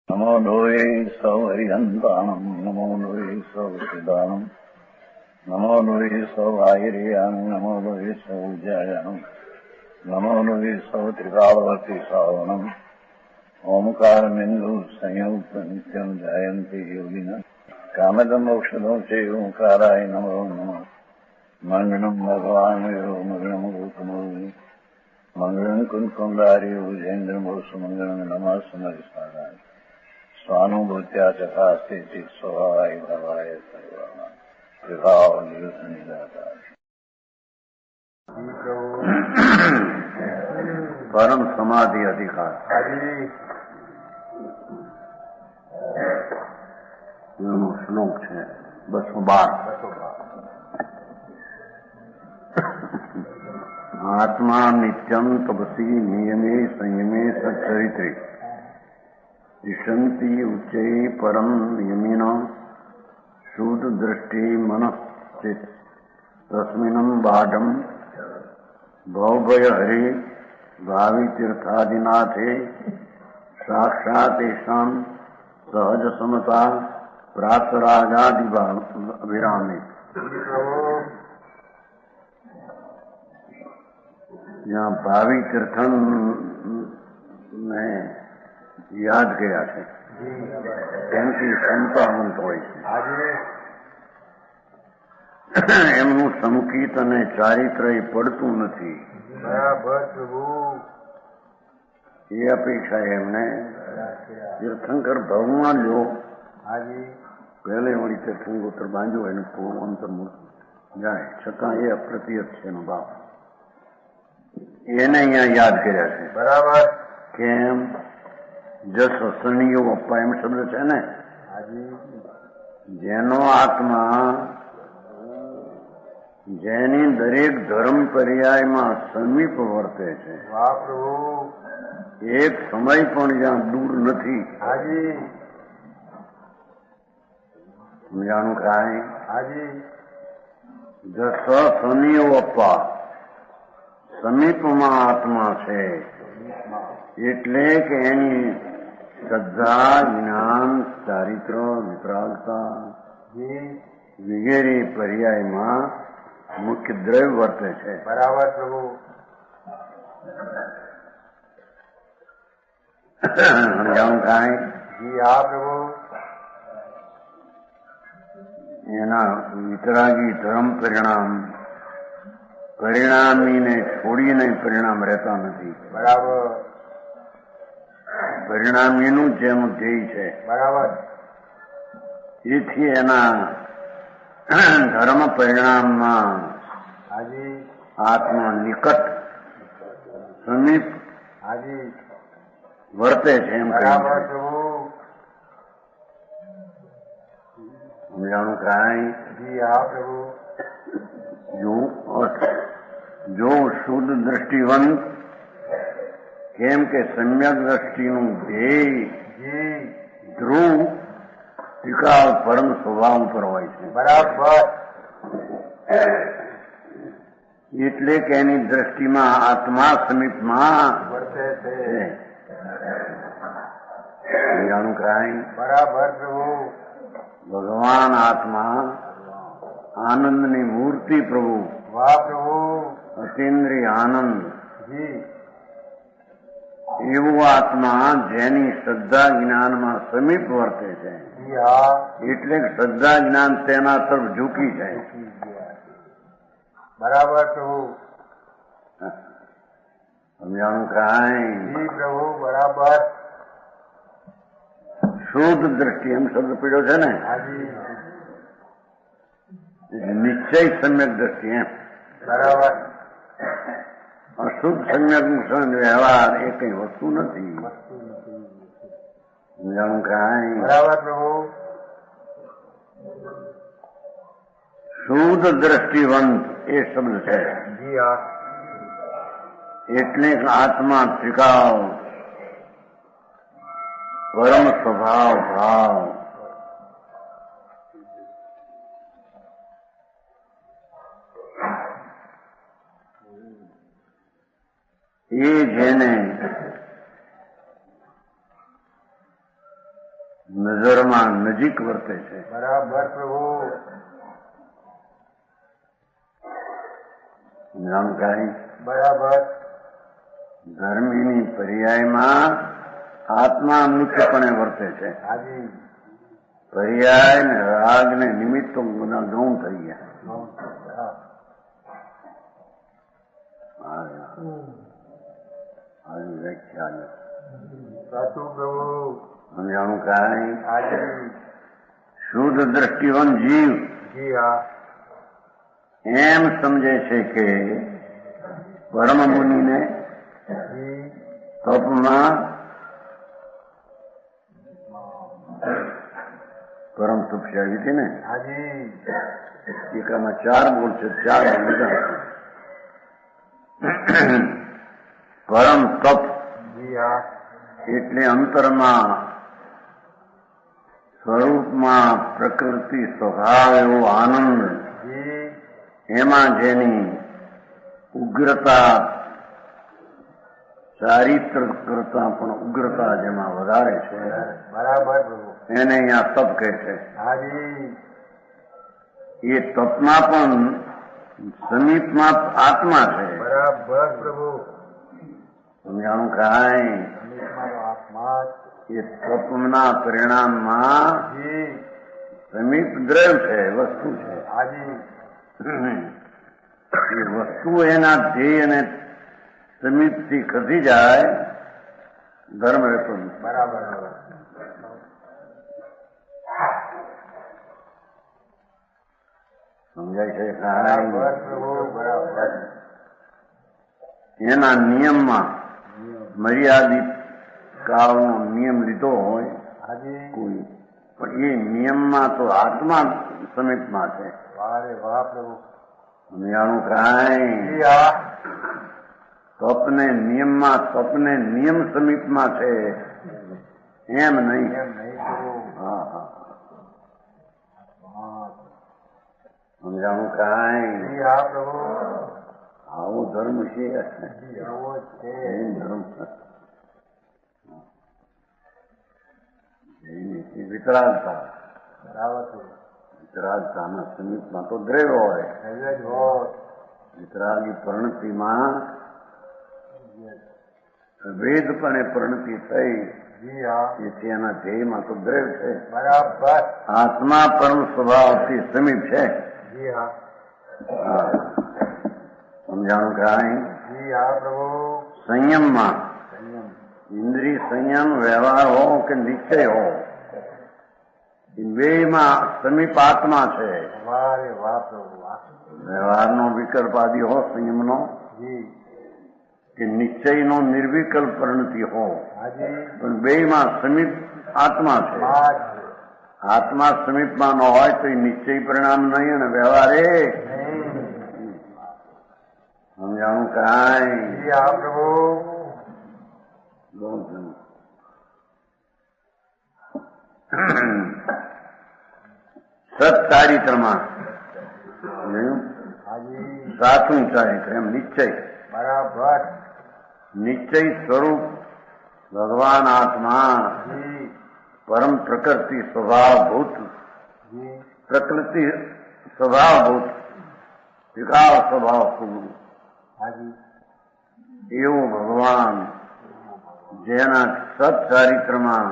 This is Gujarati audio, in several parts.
નમો લોહે સૌ હરિહંતાણમ નમો લોહે સૌ સિદાનમ નમો લોહે સૌ આહિર્યાન નમો લોહે સૌ જયાનમ નમો લોહે સૌ ત્રિકાળવતી સાવનમ ઓમકાર બિંદુ સંયુક્ત નિત્યમ જયંતિ યોગિન કામદમ ઔષધો છે ઓંકારાય નમો નમઃ મંગળમ ભગવાન મંગળમ ગૌતમો મંગળમ કુંકુંડાર્યો જૈન્દ્રમો સુમંગળમ નમઃ સમરિસારાય સ્વાનુભૂત્યા ચકાસ્તે સ્વભાવાય ભવાય સર્વમાં વિભાવ નિરુદ્ધ નિરાકાર પરમ સમાધિ અધિકાર એનો શ્લોક છે 212. આત્મા નિત્યમ તપસી નિયમે સંયમે સચ્ચરિત્રે ઈશંતિ ઉચ્ચે પરમ નિયમિન શુદ્ધ દૃષ્ટિ મનશ્ચિત તસ્મિન્નમ બાઢમ ભવભય હરે ભાવિ તીર્થાદિનાથે સાક્ષાત એષામ સહજ સમતા પ્રાતરાગાદિ વિરામે. જ્યાં ભાવિ તીર્થન ને યાદ કર્યા છે તેનાથી સંતાવંત હોય છે. એમનું સંકિત અને ચારિત્ર્ય પડતું નથી. એ અપેક્ષા એમને તીર્થંકર ભવમાં લ્યો પહેલે વળી તીર્થંકોત્ર બાંધ્યો એને પૂરું અંતર જાય છતાં એ અપ્રતિહત છે એનો ભાવ. એને અહીંયા યાદ કર્યા છે. બરાબર. કેમ? જસ સનીયો અપ્પા એમ શબ્દ છે ને, જેનો આત્મા જેની દરેક ધર્મ પર્યાયમાં સમીપ વર્તે છે, એક સમય પણ જ્યાં દૂર નથી. સમજાણું કાંઈ? જસ સનીયો અપ્પા સમીપમાં આત્મા છે એટલે કે એની શ્રદ્ધા, જ્ઞાન, ચારિત્ર, વિતરાગતા વગેરે પર્યાયમાં મુખ્ય દ્રવ્ય વર્તે છે. બરાબર પ્રભુ. સમજાવું કાંઈ? જી હા પ્રભુ. એના વિતરાગી ધર્મ પરિણામીને છોડીને પરિણામ રહેતા નથી. બરાબર. પરિણામીનું જેનું ધ્યેય છે. બરાબર. એથી એના ધર્મ પરિણામમાં આત્મા નિકટ સમીપ વર્તે છે એમ કહ્યું. સમજાણું કાંઈ? જો શુદ્ધ દ્રષ્ટિવંત, કેમ કે સમ્યક દ્રષ્ટિનું ધ્યેય ધ્રુવ ટીકાવ પરમ સ્વભાવ પર હોય છે. બરાબર. એટલે કે એની દ્રષ્ટિમાં આત્મા સમીપમાં વર્તે છે. જાણું કાંઈ? બરાબર પ્રભુ. ભગવાન આત્મા આનંદની મૂર્તિ પ્રભુ. વાહ પ્રભુ. અતિન્દ્રિય આનંદ. એવું આત્મા જેની શ્રદ્ધા જ્ઞાનમાં સમીપ વર્તે છે એટલે શ્રદ્ધા જ્ઞાન તેના તરફ ઝૂકી જાય. બરાબર પ્રભુ. સમજાણું કાંઈ? પ્રભુ. બરાબર. શુદ્ધ દ્રષ્ટિ એમ શબ્દ પીડ્યો છે ને, નિશ્ચય સમ્યક દ્રષ્ટિ એમ. બરાબર. અશુદ્ધ સમ્યક વ્યવહાર એ કઈ વસ્તુ નથી. સમજાણું કાંઈ? બરાબર પ્રભુ. શુદ્ધ દ્રષ્ટિવંત એ શબ્દ છે. એટલે આત્મા ત્રિકાવ પરમ સ્વભાવ ભાવ એ જેને નજરમાં નજીક વર્તે છે. બરાબર પ્રભુ. જાણકારી બરાબર. ધર્મીની પર્યાયમાં આત્મા મુખ્યપણે વર્તે છે. હાજી. પર્યાય ને રાગ ને નિમિત્તો બધા ગૌણ થઈ ગયા. આવી વ્યાખ્યા સાચું પ્રભુ. સમજાણું કાંઈ. હાજી. શુદ્ધ દ્રષ્ટિવન જીવ જી હા. એમ સમજે છે કે પરમ મુનિને જી. તપમાં પરમ તપસ્યા આવી હતી ને, હાજી. એકામાં 4 બોલ છે, 4 લીધા. પરમ તપ જી હા. એટલે અંતરમાં સ્વરૂપમાં પ્રકૃતિ સ્વભાવ એવો આનંદ, જી. એમાં જેની ઉગ્રતા ચારિત્ર કરતા પણ ઉગ્રતા જેમાં વધારે છે બરાબર પ્રભુ. એને અહીંયા તપ કહે છે. હાજી. એ તપમાં પણ સમીપમાં આત્મા છે. બરાબર પ્રભુ. સમજાણું કાંઈ. સમીપમાં આત્મા. એ તપના પરિણામમાં જી. સમીપ દ્રવ્ય છે, વસ્તુ છે. હાજી. એ વસ્તુ એના ધ્યેય અને સમીપથી ખસી જાય, ધર્મ રહેતો નથી. બરાબર. સમજાય છે બરાબર કાંઈ. પ્રભુ. બરાબર. એના નિયમમાં મર્યાદિત કાળનો નિયમ લીધો હોય હાજી. કોઈ, પણ એ નિયમમાં તો આત્મા સમીપમાં છે. વાહ રે વાહ પ્રભુ. સમજાણું કાંઈ. જી હા. તપને નિયમમાં, તપને નિયમ સમીપમાં છે એમ નહીં. એમ નહીં પ્રભુ. હા હા, હા. સમજાણું કાંઈ. જી હા પ્રભુ. આવો ધર્મ છે. જી આવો જ છે. જૈન ધર્મ વિતરાગતા. બરાબર છે. વિતરાગતાના સમીપમાં તો દ્રવ્ય હોય. એટલે જ હોત. વિતરાગી પરિણતિમાં વેદપણે પરિણતિ થઈ, જી હા. એથી એના ધ્યેયમાં તો દ્રવ્ય છે. બરાબર. આત્મા પરમ સ્વભાવથી સમીપ છે. જી હા. હા. સમજાણું કાંઈ. જી હા પ્રભુ. સંયમમાં સંયમ. ઇન્દ્રિય સંયમ, વ્યવહાર હો કે નિશ્ચય હો, એ બેયમાં સમીપ આત્મા છે. વાહ રે વાહ પ્રભુ. વાહ. વ્યવહારનો વિકલ્પ આદિ હો, સંયમનો જી. કે નિશ્ચયનો નિર્વિકલ્પ પરિણતિ હો, હાજી. પણ બેયમાં સમીપ આત્મા છે. વાહ છે. આત્મા સમીપમાં ન હોય તો એ નિશ્ચય પરિણામ નહીં અને વ્યવહાર એ. નહીં. સમજાણું કાંઈ. જી હા પ્રભુ. બહુ ઘણું. સત્ચારિત્રમાં જોયું? હાજી. સાચું ચારિત્ર એમ નિશ્ચય. બરાબર. નિશ્ચય સ્વરૂપ ભગવાન આત્મા જી. પરમ પ્રકૃતિ સ્વભાવભૂત, જી. પ્રકૃતિ સ્વભાવભૂત વિકાસ સ્વભાવ પૂરું હાજી. એવું ભગવાન જેના સત્ચારિત્રમાં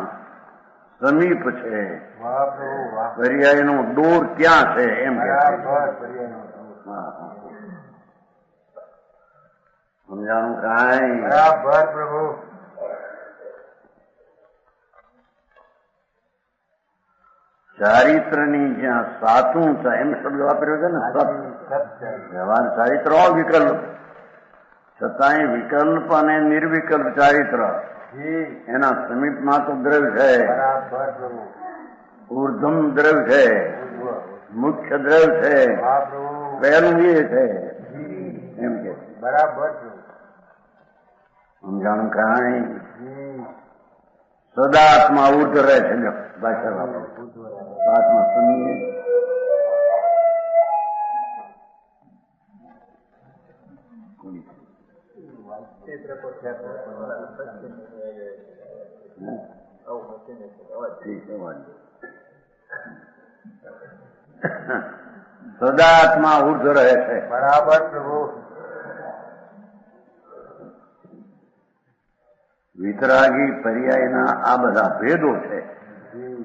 સમીપ છે, વાહ પ્રભુ. વાહ. પર્યાયનો દૂર ક્યાં છે એમ કે છે. બરાબર. પર્યાયનો. હા, હા. સમજાણું કાંઈ. બરાબર પ્રભુ. ચારિત્રની જ્યાં સાચું છે એમ શબ્દ વાપર્યો છે ને, સત. સત્ય. વ્યવહાર ચારિત્ર વિકલ્પ, છતાંય વિકલ્પ અને નિર્વિકલ્પ ચારિત્ર જી. એના સમીપમાં તો દ્રવ્ય છે. બરાબર પ્રભુ. ઉર્ધમ દ્રવ્ય છે, મુખ્ય દ્રવ્ય છે, વાહ પ્રભુ. પહેલું એ છે જી. એમ કે છે. બરાબર પ્રભુ. સમજાણું કાંઈ. જી. સદા આત્મા ઉર્ધ રહે છે. લ્યો, ભાષા વાપરો. આત્મા સમીએ ઠીક છે વાંધો. સદાત્મા ઉર્ધ રહે છે. બરાબર પ્રભુ. વિતરાગી પર્યાયના આ બધા ભેદો છે. જી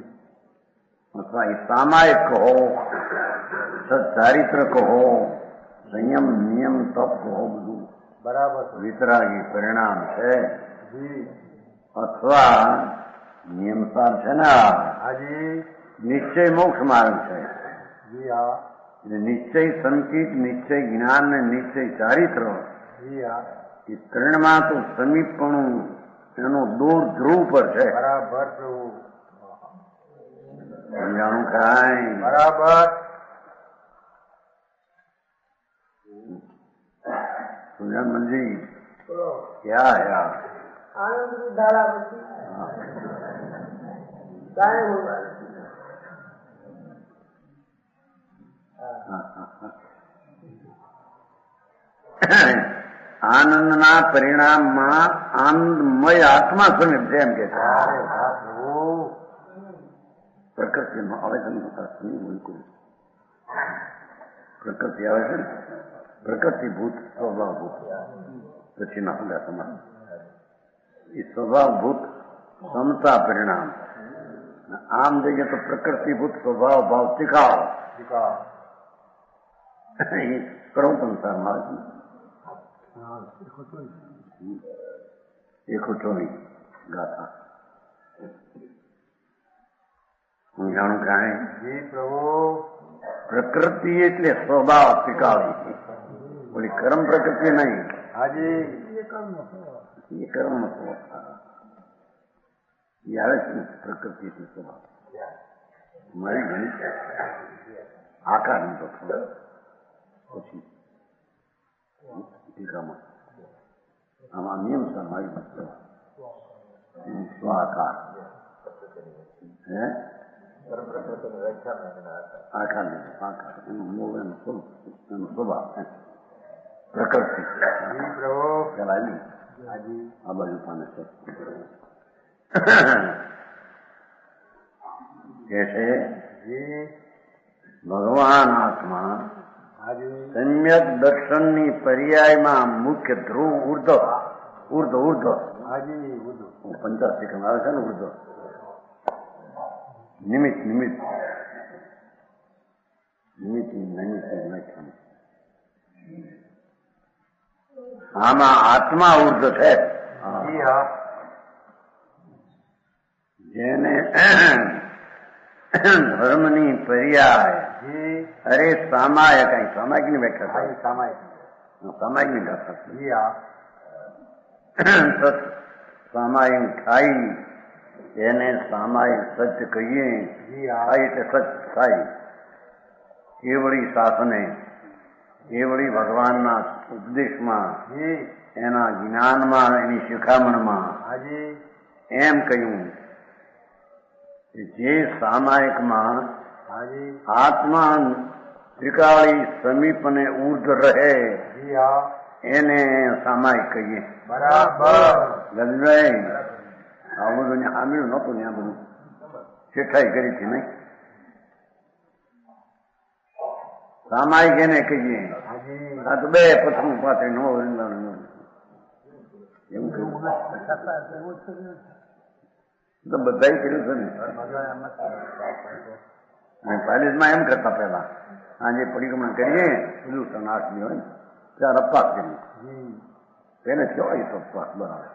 અથવા એ સામાયિક કહો, સચ્ચારિત્ર કહો, સંયમ નિયમ તપ કહો, બધું બરાબર વિતરાગી પરિણામ છે. જી અથવા નિયમસાર છે ને આ હાજી નિશ્ચય મોક્ષ માર્ગ છે. જી હા એટલે નિશ્ચય સંકિત, નિશ્ચય જ્ઞાન ને નિશ્ચય ચારિત્ર જી હા એ ત્રણમાં તો સમીપણું એનો દૂર ધ્રુવ પર છે. બરાબર પ્રભુ. સમજાણું કાંઈ? બરાબર સુજાન મંજી ક્યાં યાર આનંદ ની ધારા પછી કાંઈ બોલવા આનંદના પરિણામમાં આનંદમય આત્મા સમીપ છે એમ કે છે. અરે વાહ પ્રભુ. પ્રકૃતિનો આવે છે ને બિલકુલ પ્રકૃતિ આવે છે ને પ્રકૃતિભૂત સ્વભાવભૂત પછી ના બધા સમાન એ સ્વભાવભૂત સમતા પરિણામ. આમ જઈએ તો પ્રકૃતિભૂત સ્વભાવ ભાવ તિકાવ શીખા. એ પ્રવતંસારમાં આવે છે. એકોચોવી ગાથા હું જાણું કાંઈ? જી પ્રભુ. પ્રકૃતિ એટલે સ્વભાવ ટીકાવી. ઓલી કર્મ પ્રકૃતિ નહીં, હાજી એ કર્મ સ્વભાવ એ આવે છે ને પ્રકૃતિથી સ્વભાવ. મારી ઘણી આકાર નતો થોડો પછી ટીકામાં આમાં નિયમ સર મારી સ્વાકાર હે આકાર આકાર એનું મૂળ એનું સ્વરૂપ એનો સ્વભાવ પ્રકૃતિ જી પ્રભુ. પેલા આવી હાજી આ બાજુ પાને છે કે છે જી ભગવાન આત્મા હાજી સમ્યક દર્શનની પર્યાયમાં મુખ્ય ધ્રુવ ઉર્ધ ઉર્ધ ઉર્ધ હાજી બધું 50 સેકન્ડ આવે છે ને ઉર્ધ નિમિત્ત નિમિત્ત નિમિત્ત નિમિત્ત નાખ્યું. આમાં આત્મા ઉર્ધ છે. જી હા જેને ધર્મની પર્યાય જી અરે સામાયિક કઈ સામાયિકની વ્યાખ્યા હાજી સામાયિક. સામાયિકની વ્યાખ્યા જી હા સામાયિક થાય એને સામાયિક સત્ય કહીએ. જી હા થાય એટલે સત્ય થાય. કેવળી શાસને કેવળી ભગવાનના ઉપદેશમાં જી એના જ્ઞાનમાં એની શિખામણમાં હાજી એમ કહ્યું કે જે સામાયિકમાં હાજી આત્મા ત્રિકાળી સમીપ અને ઉર્ધ રહે જી હા એને સામાયિક કહીએ. બરાબર ગજભાઈ આ બધું સાંભળ્યું નહોતું ને આ બધું શેઠાઈ કરી હતી નહીં. સામાયિક એને કહીએ. હાજી આ તો બે પથરું પાથરી નો વૃંદાવન એવું કહ્યું તો બધા કર્યું છે ને. અને પાલિશમાં એમ કરતા પેલા આજે પરિક્રમણ કરીએ બધું 8 હોય ને ચાર અપવાસ કરીએ. જી તેને કહેવાય તો અપવાસ બરાબર.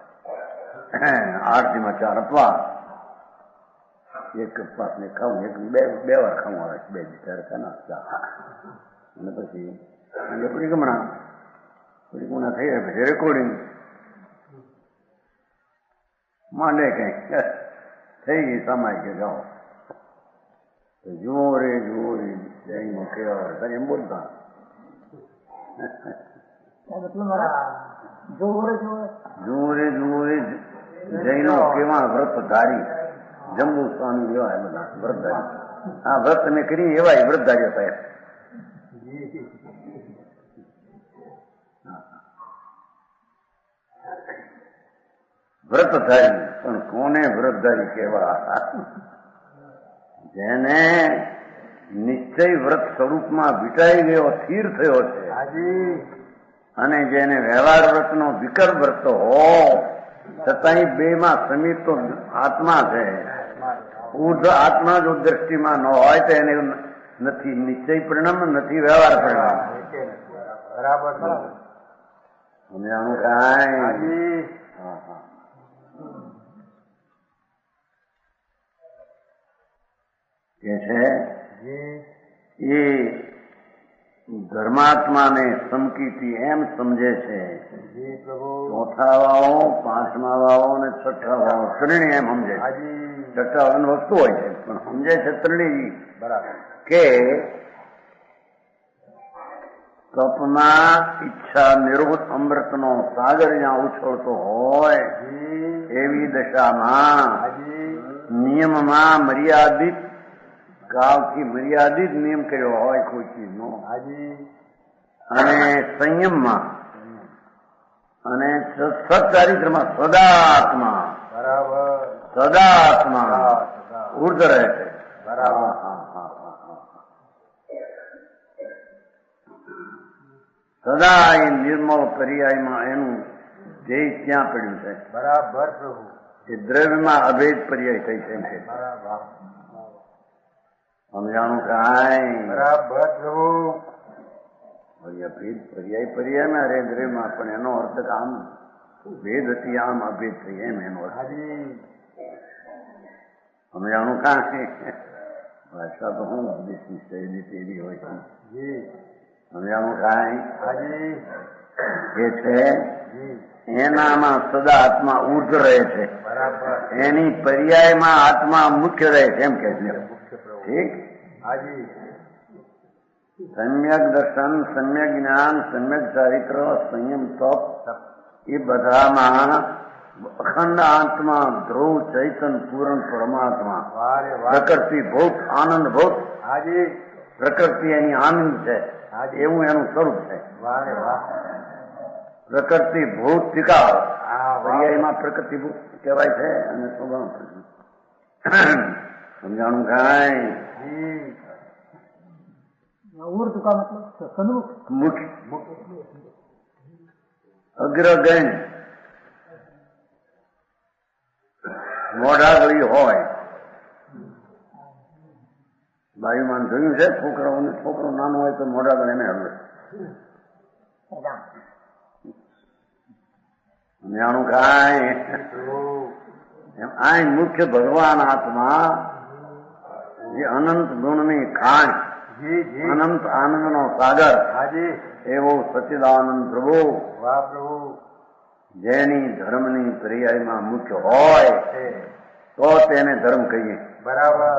8 માં 4 અપવાસ. એક અપવાસ ને ખાવું એક બે વાર ખાવું આવે 2 દી ત્યારે ખાના ચા અને પછી આજે પરિક્રમણા થઈ રહે પછી રેકોર્ડિંગ માંડે કઈ થઈ ગઈ સમાય કે જાઓ જુઓ રે જઈને કેવા એમ બોલતા જુઓ રે જૈનો કેવા વ્રત ધારી જંબુ સ્વામી જેવા બધા વ્રતધારી. આ વ્રત તમે કરી એવા વ્રતધાર્ય સાહેબ. વ્રતધારી, પણ કોને વ્રતધારી કહેવા? જેને નિશ્ચય વ્રત સ્વરૂપમાં વિટાઈ ગયો, સ્થિર થયો છે, હાજી અને જેને વ્યવહાર વ્રતનો વિકલ્પ વ્રત હો છતાંય બેમાં સમીપ તો આત્મા છે. ઉર્ધ આત્મા જો દ્રષ્ટિમાં ન હોય તો એને નથી નિશ્ચય પરિણામ, નથી વ્યવહાર પરિણામ. બરાબર બરાબર સમજાણું કાંઈ? હાજી હા હા. કે છે જી એ ધર્માત્માને સમકીથી એમ સમજે છે. જી પ્રભુ ચોથા વાળો, પાંચમા વાળો અને છઠ્ઠા વાળો ત્રણેય એમ સમજે છે. હાજી છઠ્ઠા વાળાની વસ્તુ હોય છે, પણ સમજે છે ત્રણેય બરાબર કે કપમાં ઈચ્છા નિરોધ અમૃતનો સાગર જ્યાં ઉછળતો હોય જી એવી દશામાં હાજી નિયમમાં મર્યાદિત કાળથી મર્યાદિત નિયમ કર્યો હોય કોઈ ચીજનો, હાજી અને સંયમમાં અને સચ્ચારિત્રમાં સદાત્મા બરાબર ઉર્ધ રહે છે. બરાબર સદા એ નિર્મળ પર્યાયમાં એનું ધ્યેય ક્યાં પડ્યું છે? બરાબર પ્રભુ એ દ્રવ્યમાં અભેદ પર્યાય થઈ છે. બરાબર સમજાણું કાંઈ? બરાબર પ્રભુ અભેદ પર્યાયમાં અરે દ્રવ્યમાં, પણ એનો અર્થ આમ ભેદ હતી, આમ અભેદ થઈ એમ એનો અર્થ. હાજી સમજાણું કાંઈ? ભાષા તો હું દેશની શૈલી તેવી હોય છે. જી સમજાણું કાંઈ? હાજી એ છે જી એનામાં સદા આત્મા ઉર્ધ રહે છે, બરાબર એની પર્યાયમાં આત્મા મુખ્ય રહે છે એમ કે છે. મુખ્ય પ્રભુ ઠીક? હાજી સમ્યક દર્શન, સમ્યક જ્ઞાન, સમ્યક ચારિત્ર, સંયમ તપ, એ બધામાં અખંડ આત્મા, ધ્રુવ ચૈતન પૂર્ણ પરમાત્મા, વારે વાહ પ્રકૃતિ ભૂત આનંદ ભૂત, હાજી પ્રકૃતિ એની આનંદ છે, એવું એનું સ્વરૂપ છે. વારે વાહ પ્રકૃતિ ભૂત ટીકા હા વાહ પર્યાયમાં પ્રકૃતિ ભૂત કહેવાય છે, અને સ્વભાવ સમજાણું કાંઈ? જી ઉર્દ का मतलब सन्मुख મુખ્ય અગ્રગણ મોઢાગળી હોય. બાયુમાન જોયું છે છોકરાઓને, છોકરો નાનો હોય તો મોઢાગળ એને હલવે. સમજાણું કાંઈ? પ્રભુ એમ આ મુખ્ય ભગવાન આત્મા જે અનંત ગુણની ખાણ, જી જી અનંત આનંદનો સાગર, હાજી એવો સચ્ચિદાનંદ પ્રભુ, વાહ પ્રભુ જેની ધર્મની પર્યાયમાં મુખ્ય હોય છે તો તેને ધર્મ કહીએ. બરાબર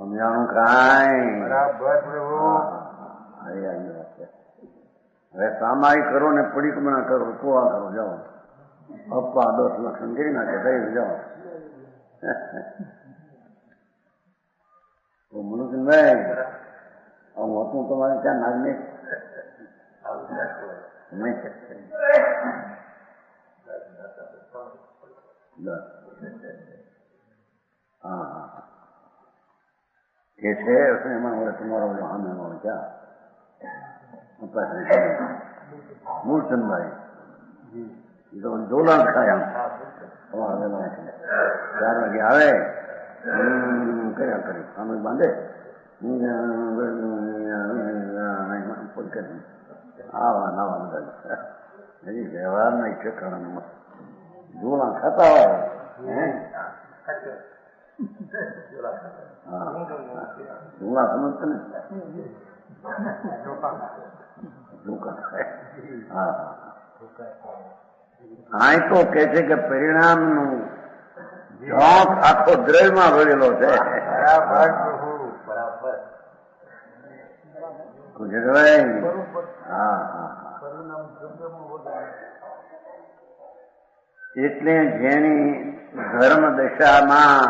સમજાણું કાંઈ? બરાબર પ્રભુ હવે સામાયિક કરો ને પડીકમણા કરો, કોવા કરો, જાઓ અપ્પા 10 લક્ષણ કરી નાખે, થઈ જાઓ. મનુષ્યભાઈ હું હતું તમારે ત્યાં નાગને હા હા એ છે એમાં હવે તમારો આનંદ હોય ક્યાં મૂળચંદભાઈ એ તો જોલાણ થાય આમ તમારા 4 વાગે આવે કર્યા કરે સામે બાંધે આવા નવા બધા હજી વ્યવહાર ના ઠેકાણા જોલા ખાતા હોય. જોલા સમજતો ને હા તો કે છે કે પરિણામનું જોક આખો દ્રવ્યમાં ભરેલો છે. બરાબર પ્રભુ બરાબર ગુજરાતભાઈ હા હા એટલે જેની ધર્મ દશામાં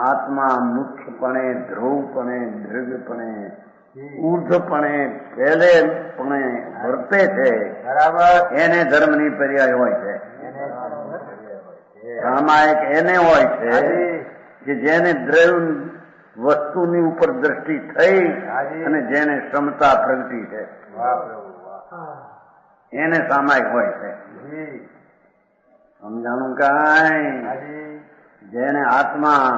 આત્મા મુખ્યપણે, ધ્રુવપણે, દ્રવ્યપણે, ઉર્ધપણે, પહેલેપણે વર્તે છે, બરાબર એને ધર્મની પર્યાય હોય છે. એને સામાયિક એને હોય છે હાજી કે જેને દ્રવ્ય વસ્તુની ઉપર દ્રષ્ટિ થઈ હાજી. અને જેને ક્ષમતા પ્રગટી છે વાહ પ્રભુ વાહ એને સામાયિક હોય છે. જી સમજાણું કાંઈ? હાજી જેને આત્મા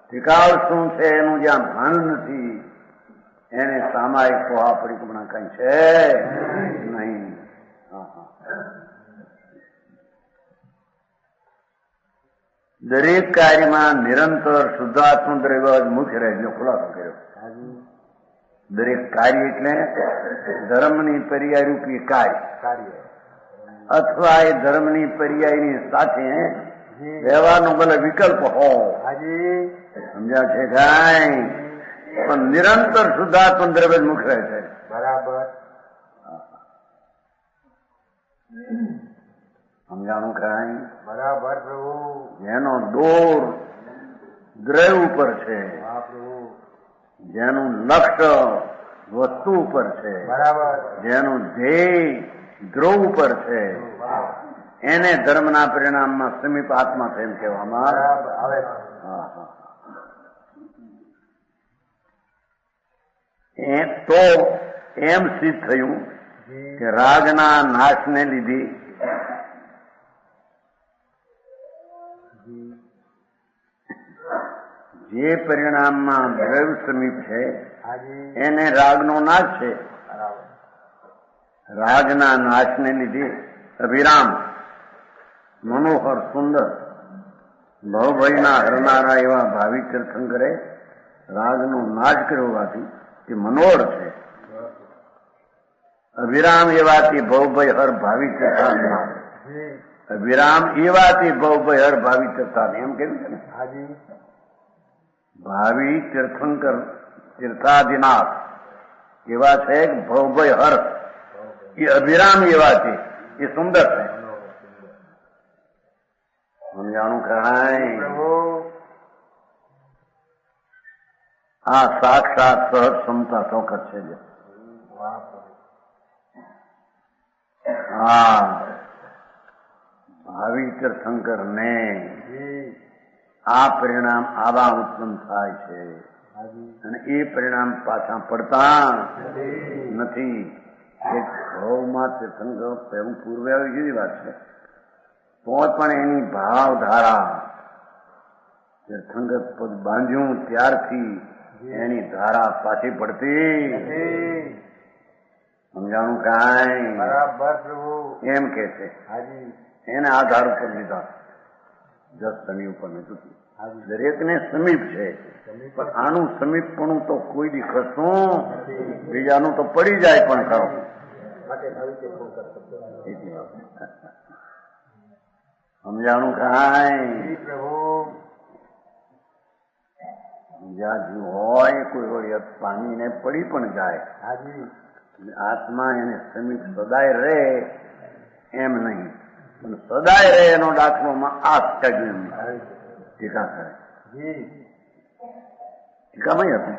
ટિકાવ શું છે એનું જ્યાં ભાન નથી એને સામાયિક પોહા પરિક્રમણા કઈ છે નહીં. હા, હા. દરેક કાર્યમાં નિરંતર શુદ્ધાત્મ દ્રવ્ય જ મુખ્ય રહેજો ખુલાસો કર્યો. હાજી દરેક કાર્ય એટલે ધર્મની પર્યાયરૂપી કાર્ય કાર્ય અથવા એ ધર્મની પર્યાયની સાથે જી વ્યવહારનો ભલે વિકલ્પ હો. હાજી સમજ્યા છે કાંઈ? પણ નિરંતર શુદ્ધાત્મ દ્રવ્ય જ મુખ્ય રહે છે. બરાબર સમજાણું કાંઈ? બરાબર પ્રભુ જેનો દોર દ્રવ્ય ઉપર છે, વાહ પ્રભુ જેનું લક્ષ્ય વસ્તુ ઉપર છે, બરાબર જેનું ધ્યેય ધ્રુવ ઉપર છે, વાહ એને ધર્મના પરિણામમાં સમીપ આત્મા છે એમ કહેવામાં આવે. બરાબર આવે હા, હા. તો એમ સિદ્ધ થયું જી કે રાગના નાશને લીધે જી જે પરિણામમાં દ્રવ્ય સમીપ છે હાજી એને રાગનો નાશ છે. બરાબર રાગના નાશને લીધે અભિરામ મનોહર સુંદર ભવભયના હરનારા એવા ભાવિ તીર્થંકરે રાગનો નાશ કર્યો હોવાથી તે મનોહર છે. અભિરામ એવાથી ભવભય હર ભાવિ તીર્થાન. જી અભિરામ એવાથી ભવભય હર ભાવિ તીર્થાન એમ કેવું છે ને. હાજી ભાવિ તીર્થંકર તીર્થાદિનાથ એવા છે ભવભય હર. એ અભિરામ એવા છે, એ સુંદર છે. સમજાણું કાંઈ? પ્રભુ આ સાક્ષાત સહજ ક્ષમતા ચોક્કસ છે. વાહ પ્રભુ હા, ભાવિ તીર્થંકર ને જી આ પરિણામ આવા ઉત્પન્ન થાય છે હાજી અને એ પરિણામ પાછા પડતા જી નથી. એક ભાવમાં તીર્થંકર પહેલું પૂર્વે આવી જુદી વાત છે, તો પણ એની ભાવધારા તીર્થંકર પદ બાંધ્યું ત્યારથી એની ધારા પાછી પડતી. જી સમજાણું કાંઈ? બરાબર પ્રભુ એમ કે છે. હાજી એને આધાર ઉપર લીધા, જસ સમી ઉપર નથી. હાજી દરેકને સમીપ છે, પણ આનું સમીપપણું તો કોઈ દી ખસતું બીજાનું તો પડી જાય પણ ખરો. સમજાણું કાંઈ? જી પ્રભુ જ્યાં જીવ હોય કોઈ વળી પાણીને પડી પણ જાય, હાજી આત્મા એને સમીપ સદાય રહે એમ નહીં, પણ સદાય રહે એનો દાખલોમાં આ કાઢ્યું એમ ટીકા કરે. જી ટીકામાં હતું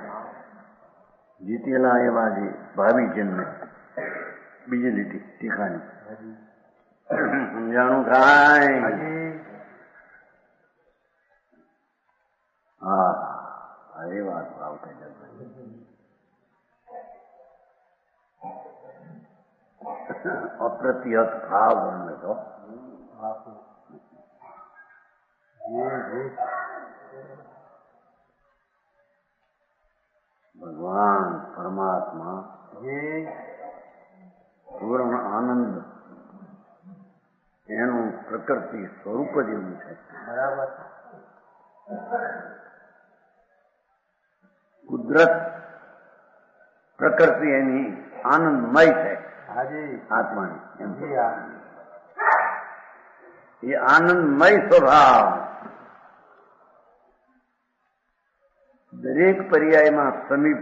જીતેલા એવા જે ભાવિ જન્મે બીજી લીટી ટીકાની. હાજી સમજાણું કાંઈ? હાજી હા, એ વાત ભાવ થઈ જાય. અપ્રતિહત ભાવ વર્ણવે તો વાહ પ્રભુ જી જી ભગવાન પરમાત્મા જી પૂર્ણ આનંદ એનું પ્રકૃતિ સ્વરૂપ જ એવું છે. બરાબર કુદરત પ્રકૃતિ એની આનંદમય છે હાજી આત્માની. એમ જી હા એ આનંદમય સ્વભાવ દરેક પર્યાયમાં સમીપ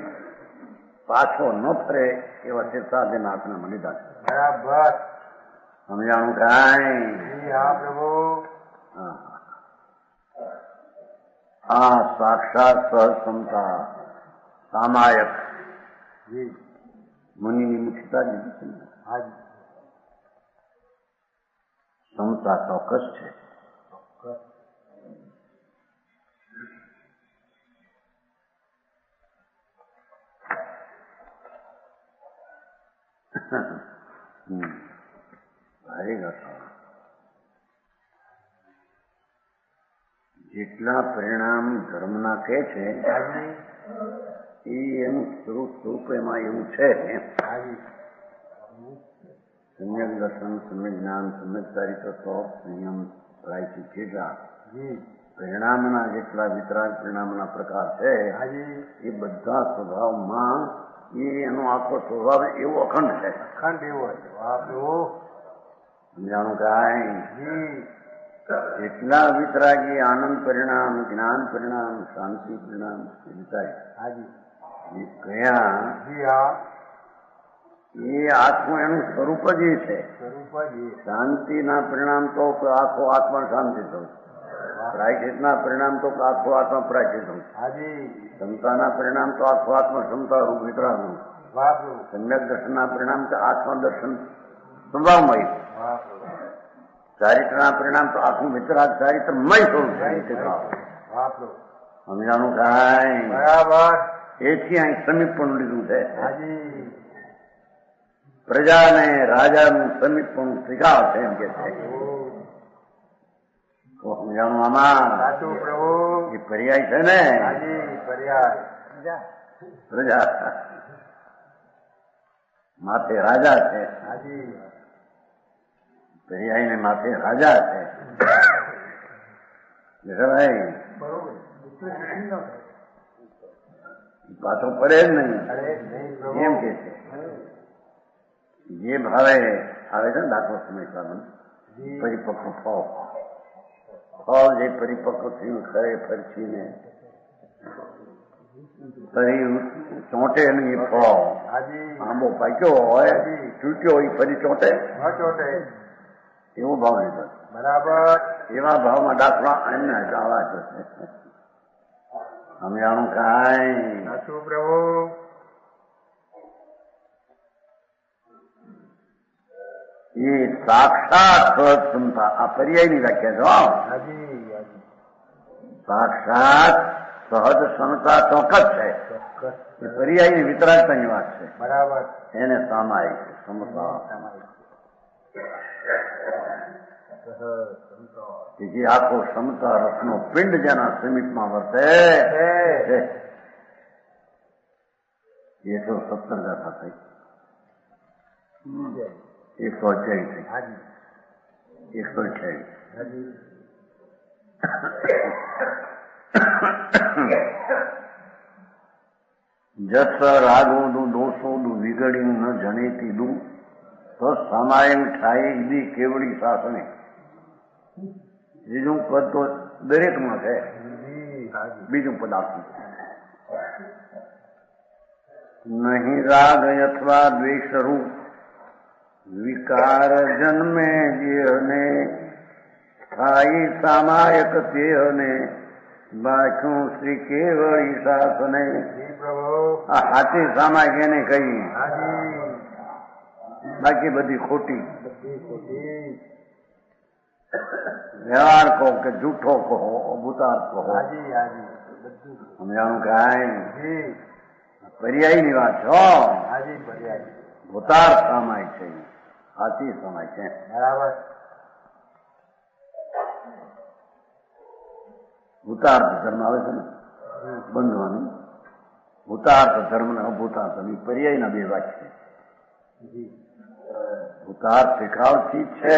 પાછો ન ફરે એવા તીર્થાદિનાથને મળી જાય. બરાબર સમજાણું કાંઈ? જી હા પ્રભુ હા. આ સાક્ષાત સહસમતા સામાયક જી મુનિની મુખ્યતા લીધી છે ને. હાજી ક્ષમતા ચોક્કસ છે, ભારી ગાથા. જેટલા પરિણામ ધર્મના કહે છે એ એનું સ્વરૂપ એમાં એવું છે. સમ્યક દર્શન, સમ્યક જ્ઞાન, સમ્યક ચારિત્ર, સંયમ, પ્રાયશ્ચિત જેટલા પરિણામના જેટલા વિતરાગ પરિણામના પ્રકાર છે એ બધા સ્વભાવમાં એનો આખો સ્વભાવ એવો અખંડ છે. અખંડ એવો સમજાણું કાંઈ? જેટલા વિતરાગી આનંદ પરિણામ, જ્ઞાન પરિણામ, શાંતિ પરિણામ એ કયા એ આત્મા એનું સ્વરૂપ જ એ છે. શાંતિના પરિણામ તો આખો આત્મા શાંતિ થયું, પ્રાયશ્ચિતના પરિણામ તો આખો આત્મા પ્રાયશ્ચિત થયું, ક્ષમતાના પરિણામ તો આખો આત્મા ક્ષમતા રૂપ વિતરાગ થયું, સમ્યક દર્શનના પરિણામ તો આત્મા દર્શન સ્વભાવમય, ચારિત્રના પરિણામ તો આખું વિતરાગ ચારિત્રમય સ્વરૂપ છે. સમજાણું કાંઈ? બરાબર. એથી અહીં સમીપ પણ લીધું છે. પ્રજાને રાજાનું સમીપ પણ સ્વીકાર છે એમ કે છે. સમજાણું આમાં? એ પર્યાય છે ને, પ્રજા માથે રાજા છે, પર્યાય ને માથે રાજા છે. પાછો પડે જ નહીં એમ કે છે. જે ભાવે આવે છે ને દાખલો સમજવાનું, પરિપક્વ ફળ જે પરિપક્વ થયું ખરે ફરચીને ફરી ચોંટે નહીં એ ફળ. આંબો પાક્યો હોય, ચૂટ્યો હોય, ફરી ચોંટે એવો ભાવ લીધો. બરાબર. એવા ભાવમાં દાખલા એમને આવા છે. સમજાણું કાંઈ? પ્રભુ. એ સાક્ષાત ક્ષમતા, આ પર્યાયની વ્યાખ્યા છે. સાક્ષાત સહજ ક્ષમતા ચોક્કસ છે. એ પર્યાયની વિતરાગતાની વાત છે. બરાબર. એને સામાયિક ક્ષમતા. જે આખો ક્ષમતા રસનો પિંડ જેના સમીપમાં વર્તે એ તો 17 ગાથા થઈ, 128 થઈ, 128. જસ રાગોનું દોષોનું વિગડ્યું ન જણીતીદું તો સામાયમ ઠાઈ ઈદી કેવડી શાસને. બીજું પદ તો દરેકમાં છે, બીજું પદ આપ્યું. નહીં રાગ અથવા દ્વેષરૂપ વિકાર જન્મે જેને સ્થાયી સામાયક તેહને બાખ્યું શ્રી કેવળી શાસને. આ સાચી સામાયક એને કહી, બાકી બધી ખોટી. વ્યવહાર કહો કે જૂઠો કહો, અભૂતાર્થ કહો. સમજાણું કાંઈ? પર્યાયની વાત છો. ભૂતાર્થ સામાયિક છે, સાચી સામાયિક છે. બરાબર. ભૂતાર્થ ધર્મ આવે છે ને બંધવાનું, ભૂતાર્થ ધર્મ ને અભૂતાર્થ પર્યાયના બે વાક્ય છે. ભૂતાર્થ શીખાવતી છે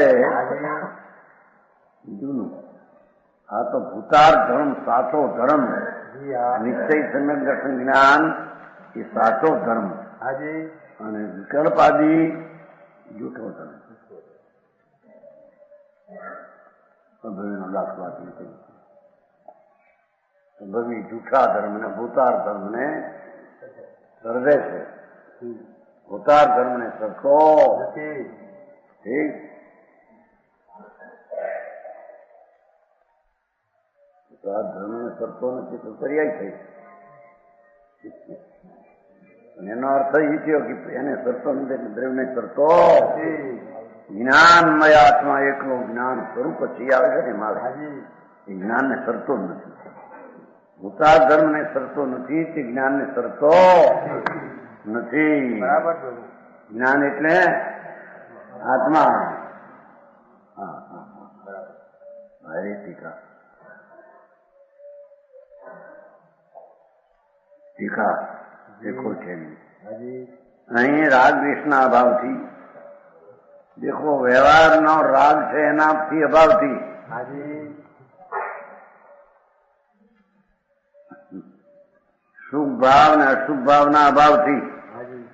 જૂનું. આ તો ભૂતાર્થ ધર્મ સાચો ધર્મ, નિશ્ચય સમ્યક દર્શન જ્ઞાન એ સાચો ધર્મ, અને વિકલ્પ આદિ જૂઠો ધર્મ. ભવિનો દાખલો આપી છે. ભવિ જૂઠા ધર્મ ને ભૂતાર્થ ધર્મ ને સર્વે છે. ભૂતાર્થ ધર્મ ને સરખો ઠીક. ભૂતાર્થ ધર્મ ને સરખો નથી તો પર્યાય થઈ. એનો અર્થ એ થયો કે એને સરતો નથી, દ્રવ્ય ને સરતો જ્ઞાનમય આત્મા એકલો જ્ઞાન સ્વરૂપ જ આવે છે ને મારે હાજી એ જ્ઞાનને સરતો જ નથી. ભૂતા ધર્મને સરતો નથી તે જ્ઞાનને સરતો નથી. બરાબર પ્રભુ. જ્ઞાન એટલે આત્મા. ભારે ટીકા ટીકા દેખો છે હાજી અહીં રાગ દ્વેષના અભાવથી દેખો વ્યવહારનો રાગ છે એનાથી અભાવથી હાજી શુભ ભાવ ને અશુભ ભાવના અભાવથી હાજી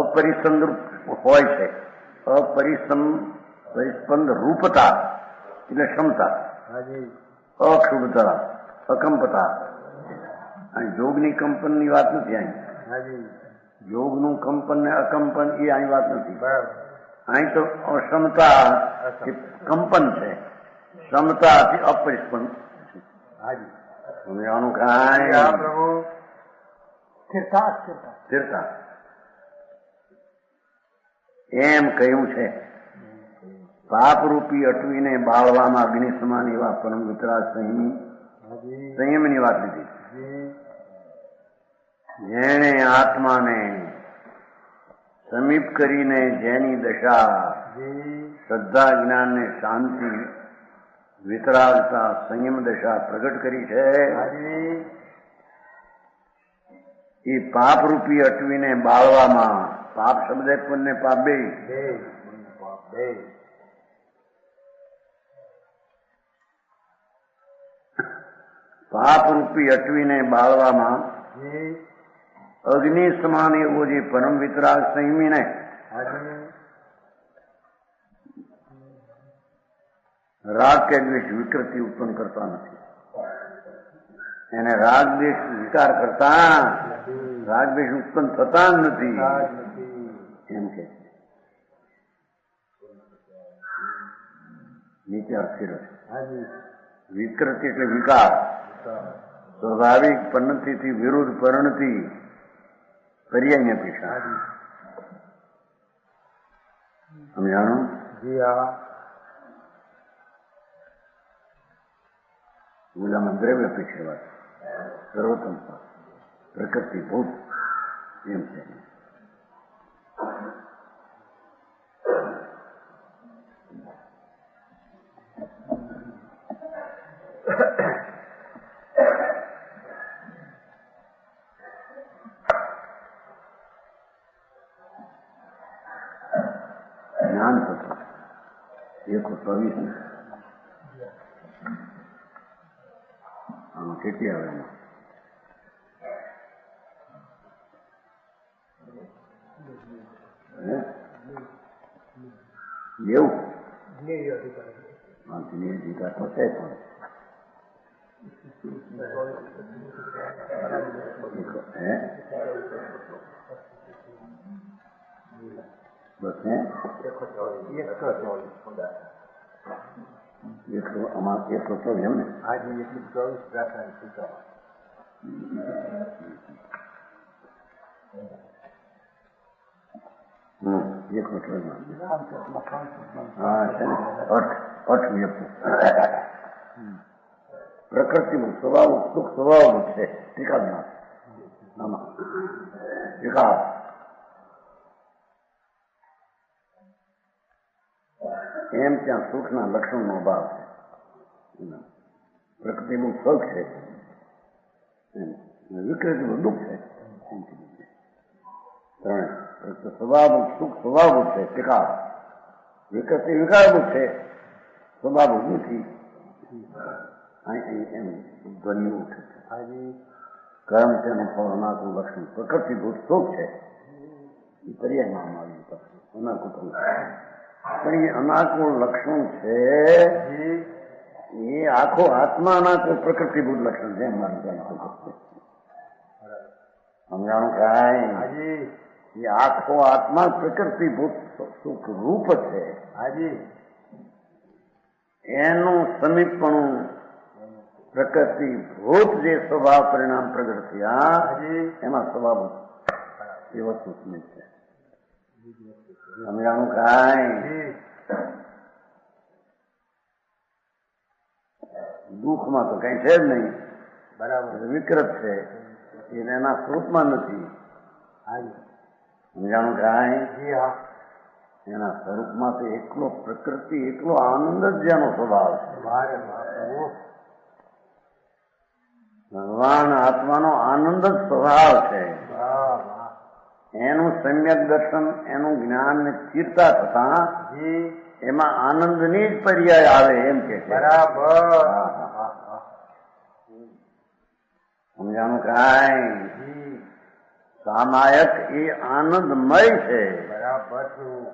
અપરિસંદ હોય છે. પરિસ્પંદ રૂપતા એટલે ક્ષમતા, હાજી અક્ષુભતા, અકંપતા. અહીં જોગની કંપનની વાત નથી. અહીં હાજી યોગનું કંપન ને અકંપન એ અહીં વાત નથી. બરાબર અહીં તો અક્ષમતા કંપન છે, ક્ષમતાથી અપરિસ્પંદ. હાજી હવે આનું હા કાંઈ પ્રભુ. સ્થિરતા સ્થિરતા સ્થિરતા એમ કહ્યું છે. પાપરૂપી અટવીને બાળવામાં અગ્નિ સમાન એવા પરમ વિતરાગ હાજી સંયમની વાત લીધી. જી જેણે આત્માને સમીપ કરીને જેની દશા જી શ્રદ્ધા જ્ઞાનને શાંતિ વિતરાગતા સંયમ દશા પ્રગટ કરી છે હાજી એ પાપરૂપી અટવીને બાળવામાં, પાપ શબ્દ પુણ્ય પાપ બે, બે બે પાપરૂપી અટવીને બાળવામાં જી અગ્નિ સમાન એવો જે પરમ વિતરાગ સંયમીને હાજી રાગ કે દ્વેષ વિકૃતિ ઉત્પન્ન કરતા નથી. એને રાગ દ્વેષ વિકાર કરતા, રાગ દ્વેષ ઉત્પન્ન થતા જ નથી રાજ નથી. એમ કે છે. નીચે અક્ષર હાજી વિકૃતિ એટલે વિકાર, સ્વાભાવિક પરિણતિથી વિરુદ્ધ પરિણતિ પર્યાય અપેક્ષા. હાજી સમજાણું? જી હા ઓલામાં દ્રવ્ય અપેક્ષા વાત, સર્વોત્તમ પ્રકૃતિ ભૂત એમ છે. જ્ઞાન તત્વ 124 આમાં કેટલી આવે એમાં? એવું વાંચીને જીતા તો છે પણ બસ હે આમાં 124 એમ ને? હાજી 124 પ્રાર્થના સ્વીકાર. હા છે ને અઠ વ્યક્તિ પ્રકૃતિનું સ્વભાવ સુખ સ્વભાવ છે. ટીકામાં આમાં ટીકા એમ ત્યાં સુખના લક્ષણનો અભાવ છે. પ્રકૃતિનું સુખ છે, વિકૃતિનું દુઃખ છે. સ્વભાવ સુખ સ્વભાવ છે, ટીકા વિકૃતિ વિકારભૂત છે, સ્વભાવ નથી. એમ ધ્વનિ ઉઠે છે. હાજી કર્મ છે અને ફળનાથનું લક્ષણ પ્રકૃતિભૂત સુખ છે. એ પર્યાયમાં આવ્યું અનાકૂળ. પણ એ અનાકૂળ લક્ષણ છે એ આખો આત્મા અનાકૂળ પ્રકૃતિભૂત લક્ષણ છે. મારું સમજાણું કાંઈ? હાજી એ આખો આત્મા પ્રકૃતિભૂત સુખ રૂપ છે. હાજી એનું સમીપપણું પ્રકૃતિભૂત જે સ્વભાવ પરિણામ પ્રગટ થયા હાજી એમાં સ્વભાવ એ વસ્તુ સમીપ છે. સમજાણું કાંઈ? જી દુઃખમાં તો કઈ છે જ નહીં, બરાબર. વિકૃત છે, એને એના સ્વરૂપમાં નથી. હાજી સમજાણું કાંઈ? જી હા એના સ્વરૂપમાં તો એકલો પ્રકૃતિ, એકલો આનંદ જ જેનો સ્વભાવ છે. વારે વાહ પ્રભુ. ભગવાન આત્માનો આનંદ જ સ્વભાવ છે. વાહ વાહ એનું સમ્યક દર્શન, એનું જ્ઞાન ને સ્થિરતા થતા જી એમાં આનંદની જ પર્યાય આવે એમ કે છે. બરાબર. હા, હા. વાહ વાહ સમજાણું કાંઈ? જી સામાયક એ આનંદમય છે. બરાબર પ્રભુ.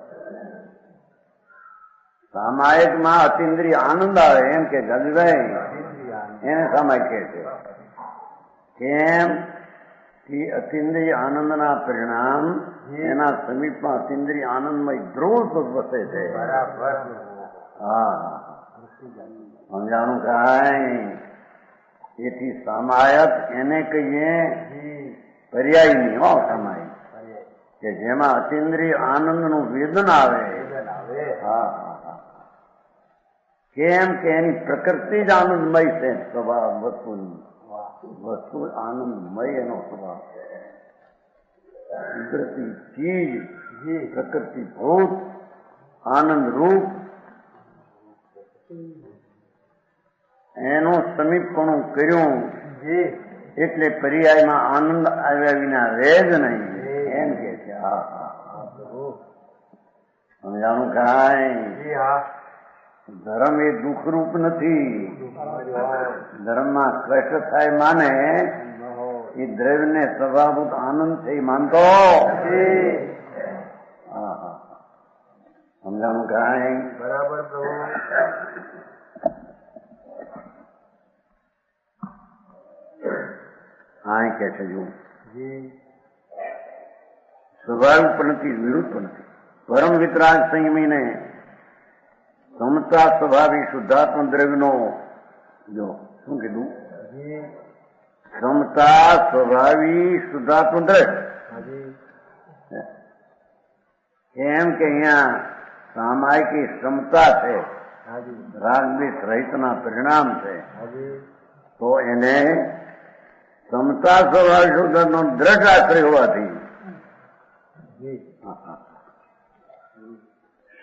સામાયિકમાં અતિન્દ્રિય આનંદ આવે એમ કે ગજભાઈ, ઇન્દ્રિયાન. એને સામાયિક કહે છે. કેમ કે અતિન્દ્રિય આનંદના પરિણામ એના સમીપમાં અતિન્દ્રિય આનંદમય ધ્રુવ વસે છે. બરાબર પ્રભુ. હા, સમજાણું કાંઈ? એથી સામાયક એને કહીએ જી પર્યાય નહીં હો. સામાયિક પર્યાય. કે જેમાં અતિન્દ્રિય આનંદનું વેદન આવે. વેદન આવે. હા, હા, હા. કેમ કે એની પ્રકૃતિ જ આનંદમય છે. સ્વભાવ વસ્તુની, વાહ વસ્તુ આનંદમય એનો સ્વભાવ છે. કુદરતી ચીજ, જી પ્રકૃતિ ભૂત, આનંદ રૂપ, એનું સમીપપણું કર્યું જી એટલે પર્યાયમાં આનંદ આવ્યા વિના રહે જ નહીં એમ કે છે. હા, હા, હા પ્રભુ. સમજાણું કાંઈ? જી હા ધર્મ એ દુઃખરૂપ નથી. વાહ. ધર્મમાં કષ્ટ થાય માને મહો. એ દ્રવ્યને સ્વભાવભૂત આનંદ છે એ માનતો. જી હા, હા. સમજાણું કાંઈ? બરાબર પ્રભુ. હા કે છે જો જી સ્વાભાવિક પણ નથી, વિરુદ્ધ પણ નથી. પરમ વિતરાગ સંયમીને સમતા સ્વભાવી શુદ્ધાત્મ દ્રવ્યનો જો શું કીધું? જી સમતા સ્વભાવી શુદ્ધાત્મ દ્રવ્ય. હાજી એમ કે અહીંયા સામાયિક ક્ષમતા છે, હાજી રાગદ્વેષ રહિતના પરિણામ છે. હાજી તો એને સમતા સ્વભાવી શુદ્ધનો દ્રઢ આશ્રય હોવાથી જી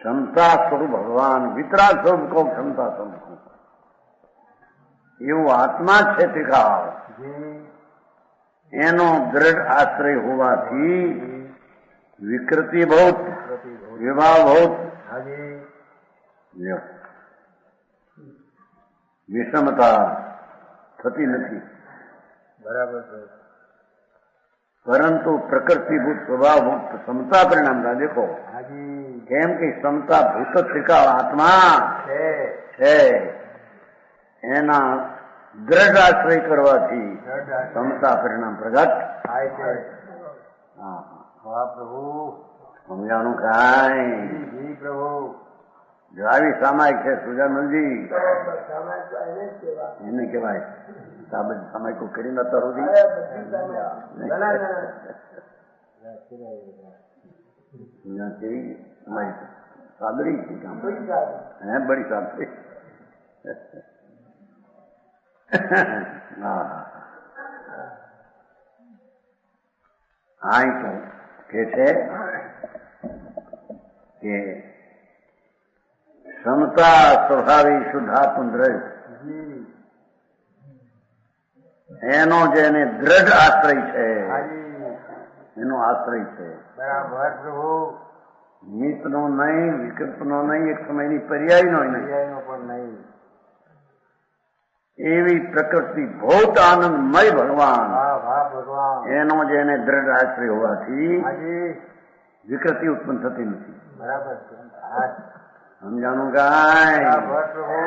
ક્ષમતા સ્વરૂપ ભગવાન, વિતરાગ સ્વરૂપ કહો, ક્ષમતા સ્વરૂપ કહો, એવું આત્મા છે તિકાવ. જી એનો દ્રઢ આશ્રય હોવાથી વિકૃતિ બહુ, પ્રતિભો. વિભાવ બહુ, હાજી વિષમતા થતી નથી. બરાબર છે. પરંતુ પ્રકૃતિભૂત સ્વભાવભૂત ક્ષમતા પરિણામ દેખો. હાજી કેમ કે ક્ષમતા ભૂત તિકાવ આત્મા છે. છે, એના દ્રઢ આશ્રય કરવાથી દરડાર. ક્ષમતા પરિણામ પ્રગટ. થાય છે. હા, વાહ પ્રભુ. સમજાણું કાંઈ? જી જી પ્રભુ. જો આવી સામાયિક છે સુજાનંદજી, એને કહેવાય સાબજ સામાયિકો કરી નતા સુધી કેવી સાદરી છે કામ. હે બડી સાદરી. હા, હા તો કે છે કે ક્ષમતા સ્વભાવી શુદ્ધાત્મ દ્રવ્ય જી એનો જેને દ્રઢ આશ્રય છે, હાજી એનો આશ્રય છે. બરાબર પ્રભુ. મિતનો નહીં, વિકલ્પનો નહીં, એક સમયની પર્યાયનો નહીં, પર્યાયનો પણ નહીં. એવી પ્રકૃતિ ભૌત આનંદમય ભગવાન, વાહ વાહ ભગવાન. એનો જેને દ્રઢ આશ્રય હોવાથી હાજી વિકૃતિ ઉત્પન્ન થતી નથી. બરાબર છે. હા સમજાણું કાંઈ? બરાબર પ્રભુ.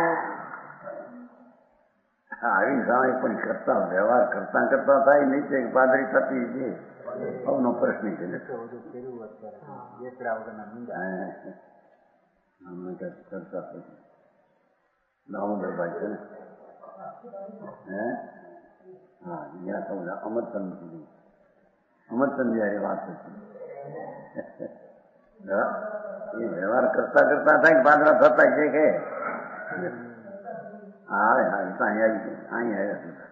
આવી સામે પણ કરતા વ્યવહાર કરતા કરતા થાય નહીં છે પાદરી થતી છે સૌનો પ્રશ્ન છે. બધું ફેરવું અત્યારે બેસરા વગરના મીંડા. હમણાં કંઈક કરતા પછી દામોદરભાઈ છે ને, હે હા ત્યાં તો અમરચંદ સુધી અમરચંદ જયારે વાત હતી એ વ્યવહાર કરતા કરતા થાય કે પાદરા થતા છે કે હા હા તો અહીં આવી ગયું અહીં આવ્યા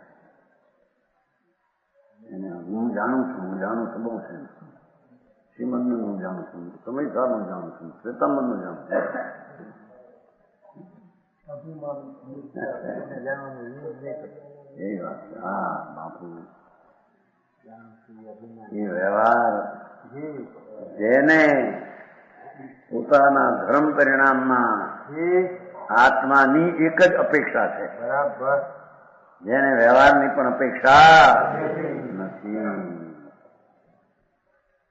એને હું જાણું છું બહુ છે શ્રીમંદનું હું જાણું છું સમયસારનું જાણું છું શ્વેતાંબરનું જાણું છું એ વાત છે હા બાપુ એ વ્યવહાર જેને પોતાના ધર્મ પરિણામમાં આત્માની એક જ અપેક્ષા છે બરાબર જેને વ્યવહારની પણ અપેક્ષા નથી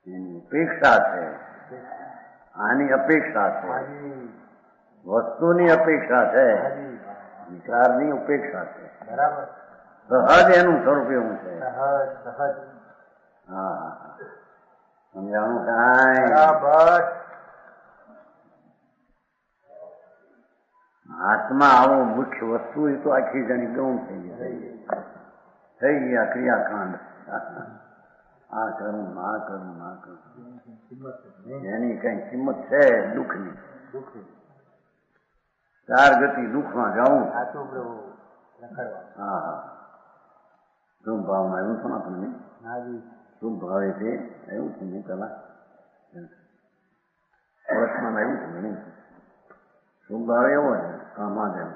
એની અપેક્ષા છે આની અપેક્ષા છે વસ્તુની અપેક્ષા છે વિચારની ઉપેક્ષા છે બરાબર સહજ એનું સ્વરૂપ એવું છે સહજ હા સમજાણું કાંઈ બરાબર આત્મા આવો મુખ્ય વસ્તુ એ તો આખી જણી ગૌણ થઈ ગયા ક્રિયાકાંડ આ કરું એની કઈ કિંમત છે દુઃખની ચાર ગતિ દુઃખમાં જાઉં સાચું પ્રભુ હા હા શુભ ભાવમાં એવું છે ને આપણને શુભ ભાવે તે એવું છે ને પેલા વર્ષમાં એવું છે ને શુભ ભાવ એવો છે આમાં જ એમ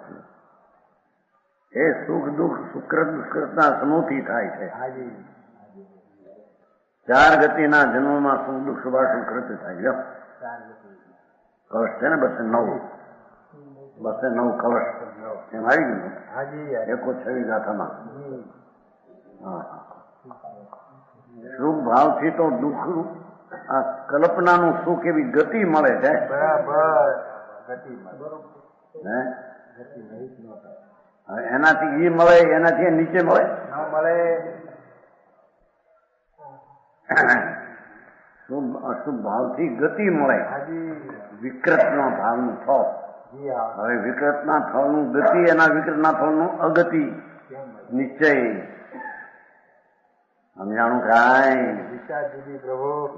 છે એ સુખ દુઃખ સુકૃત દુષ્કૃતના સમૂહથી થાય છે ચાર ગતિના જન્મમાં સુખ દુઃખ શુભાશુભ કૃત થાય કલશ છે ને 209 કલશ એમ આવી ગયું 126 ગાથામાં શુભ ભાવથી તો દુઃખ આ કલ્પનાનું સુખ એવી ગતિ મળે છે એનાથી એ મળે એનાથી નીચે મળે અશુભ ભાવથી ગતિ મળે વિકૃતના ભાવનું ફળ હવે વિકૃતના ફળનું ગતિ એના વિકૃતના ફળનું અગતિ નિશ્ચય સમજાણું કાંઈ પ્રભુ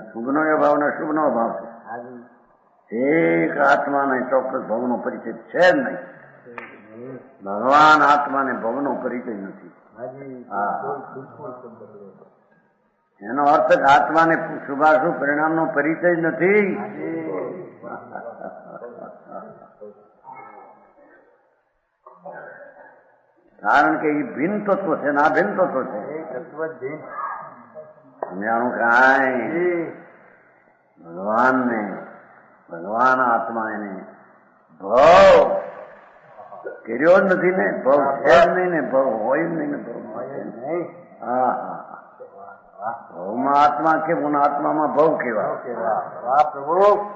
શુભનો એ ભાવ ને શુભનો ભાવ છે એક આત્માને ચોક્કસ ભવનો પરિચય છે જ નહીં ભગવાન આત્માને ભવનો પરિચય નથી એનો અર્થ આત્માને શુભાશુભ પરિણામનો પરિચય જ નથી કારણ કે એ ભિન્ન તત્વ છે ને આ ભિન્ન તત્વ છે સમજાણું કાંઈ ભગવાન આત્મા એને ભવ કર્યો જ નથી ને ભવ છે જ નહીં ને ભવ હોય જ નહીં ને ભવ હા ભવમાં આત્મા કેવું આત્મામાં ભવ કેવા પ્રભુ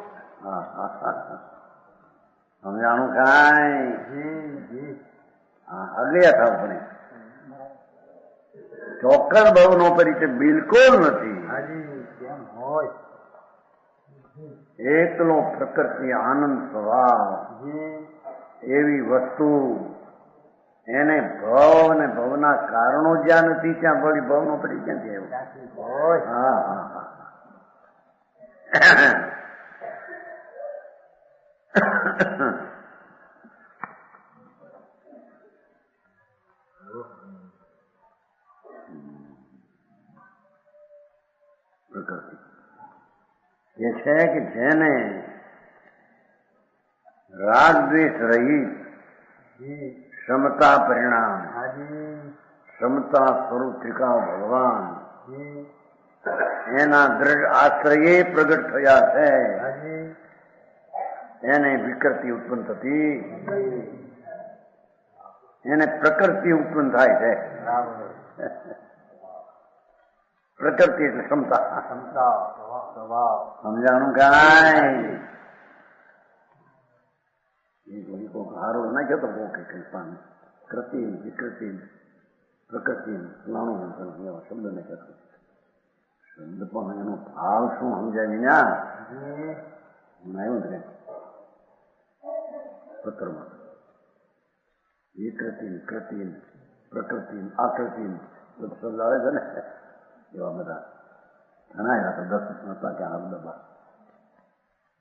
સમજાણું કાંઈ અગિયા થાવ પણ ચોક્કસ ભવનો પરિચય બિલકુલ નથી એકલો પ્રકૃતિ આનંદ સ્વભાવ એવી વસ્તુ એને ભવ અને ભવના કારણો જ્યાં નથી ત્યાં વળી ભવનો પરિચય છે એવું હા હા હા પ્રકૃતિ એ છે કે જેને રાગ દ્વેષ રહિત ક્ષમતા પરિણામ ક્ષમતા સ્વરૂપ ત્રિકાળ ભગવાન એના દ્રઢ આશ્રયે પ્રગટ થયા છે એને વિકૃતિ ઉત્પન્ન થતી એને પ્રકૃતિ ઉત્પન્ન થાય છે પ્રકૃતિ એટલે ક્ષમતા સમજાણું કાંઈ હારો ના કહેતો બહુ કઈ પાણી કૃતિ વિકૃતિ પ્રકૃતિ ફલાણું એવા શબ્દ ને કહેતો શબ્દ પણ એનો ભાવ શું સમજાય વિના આવ્યું ને પત્રમાં વિકૃતિ કૃતિ પ્રકૃતિ આકૃતિ બધું શબ્દ આવે છે ને એવા બધા ઘણા હતા, 10 હતા કે આ બધા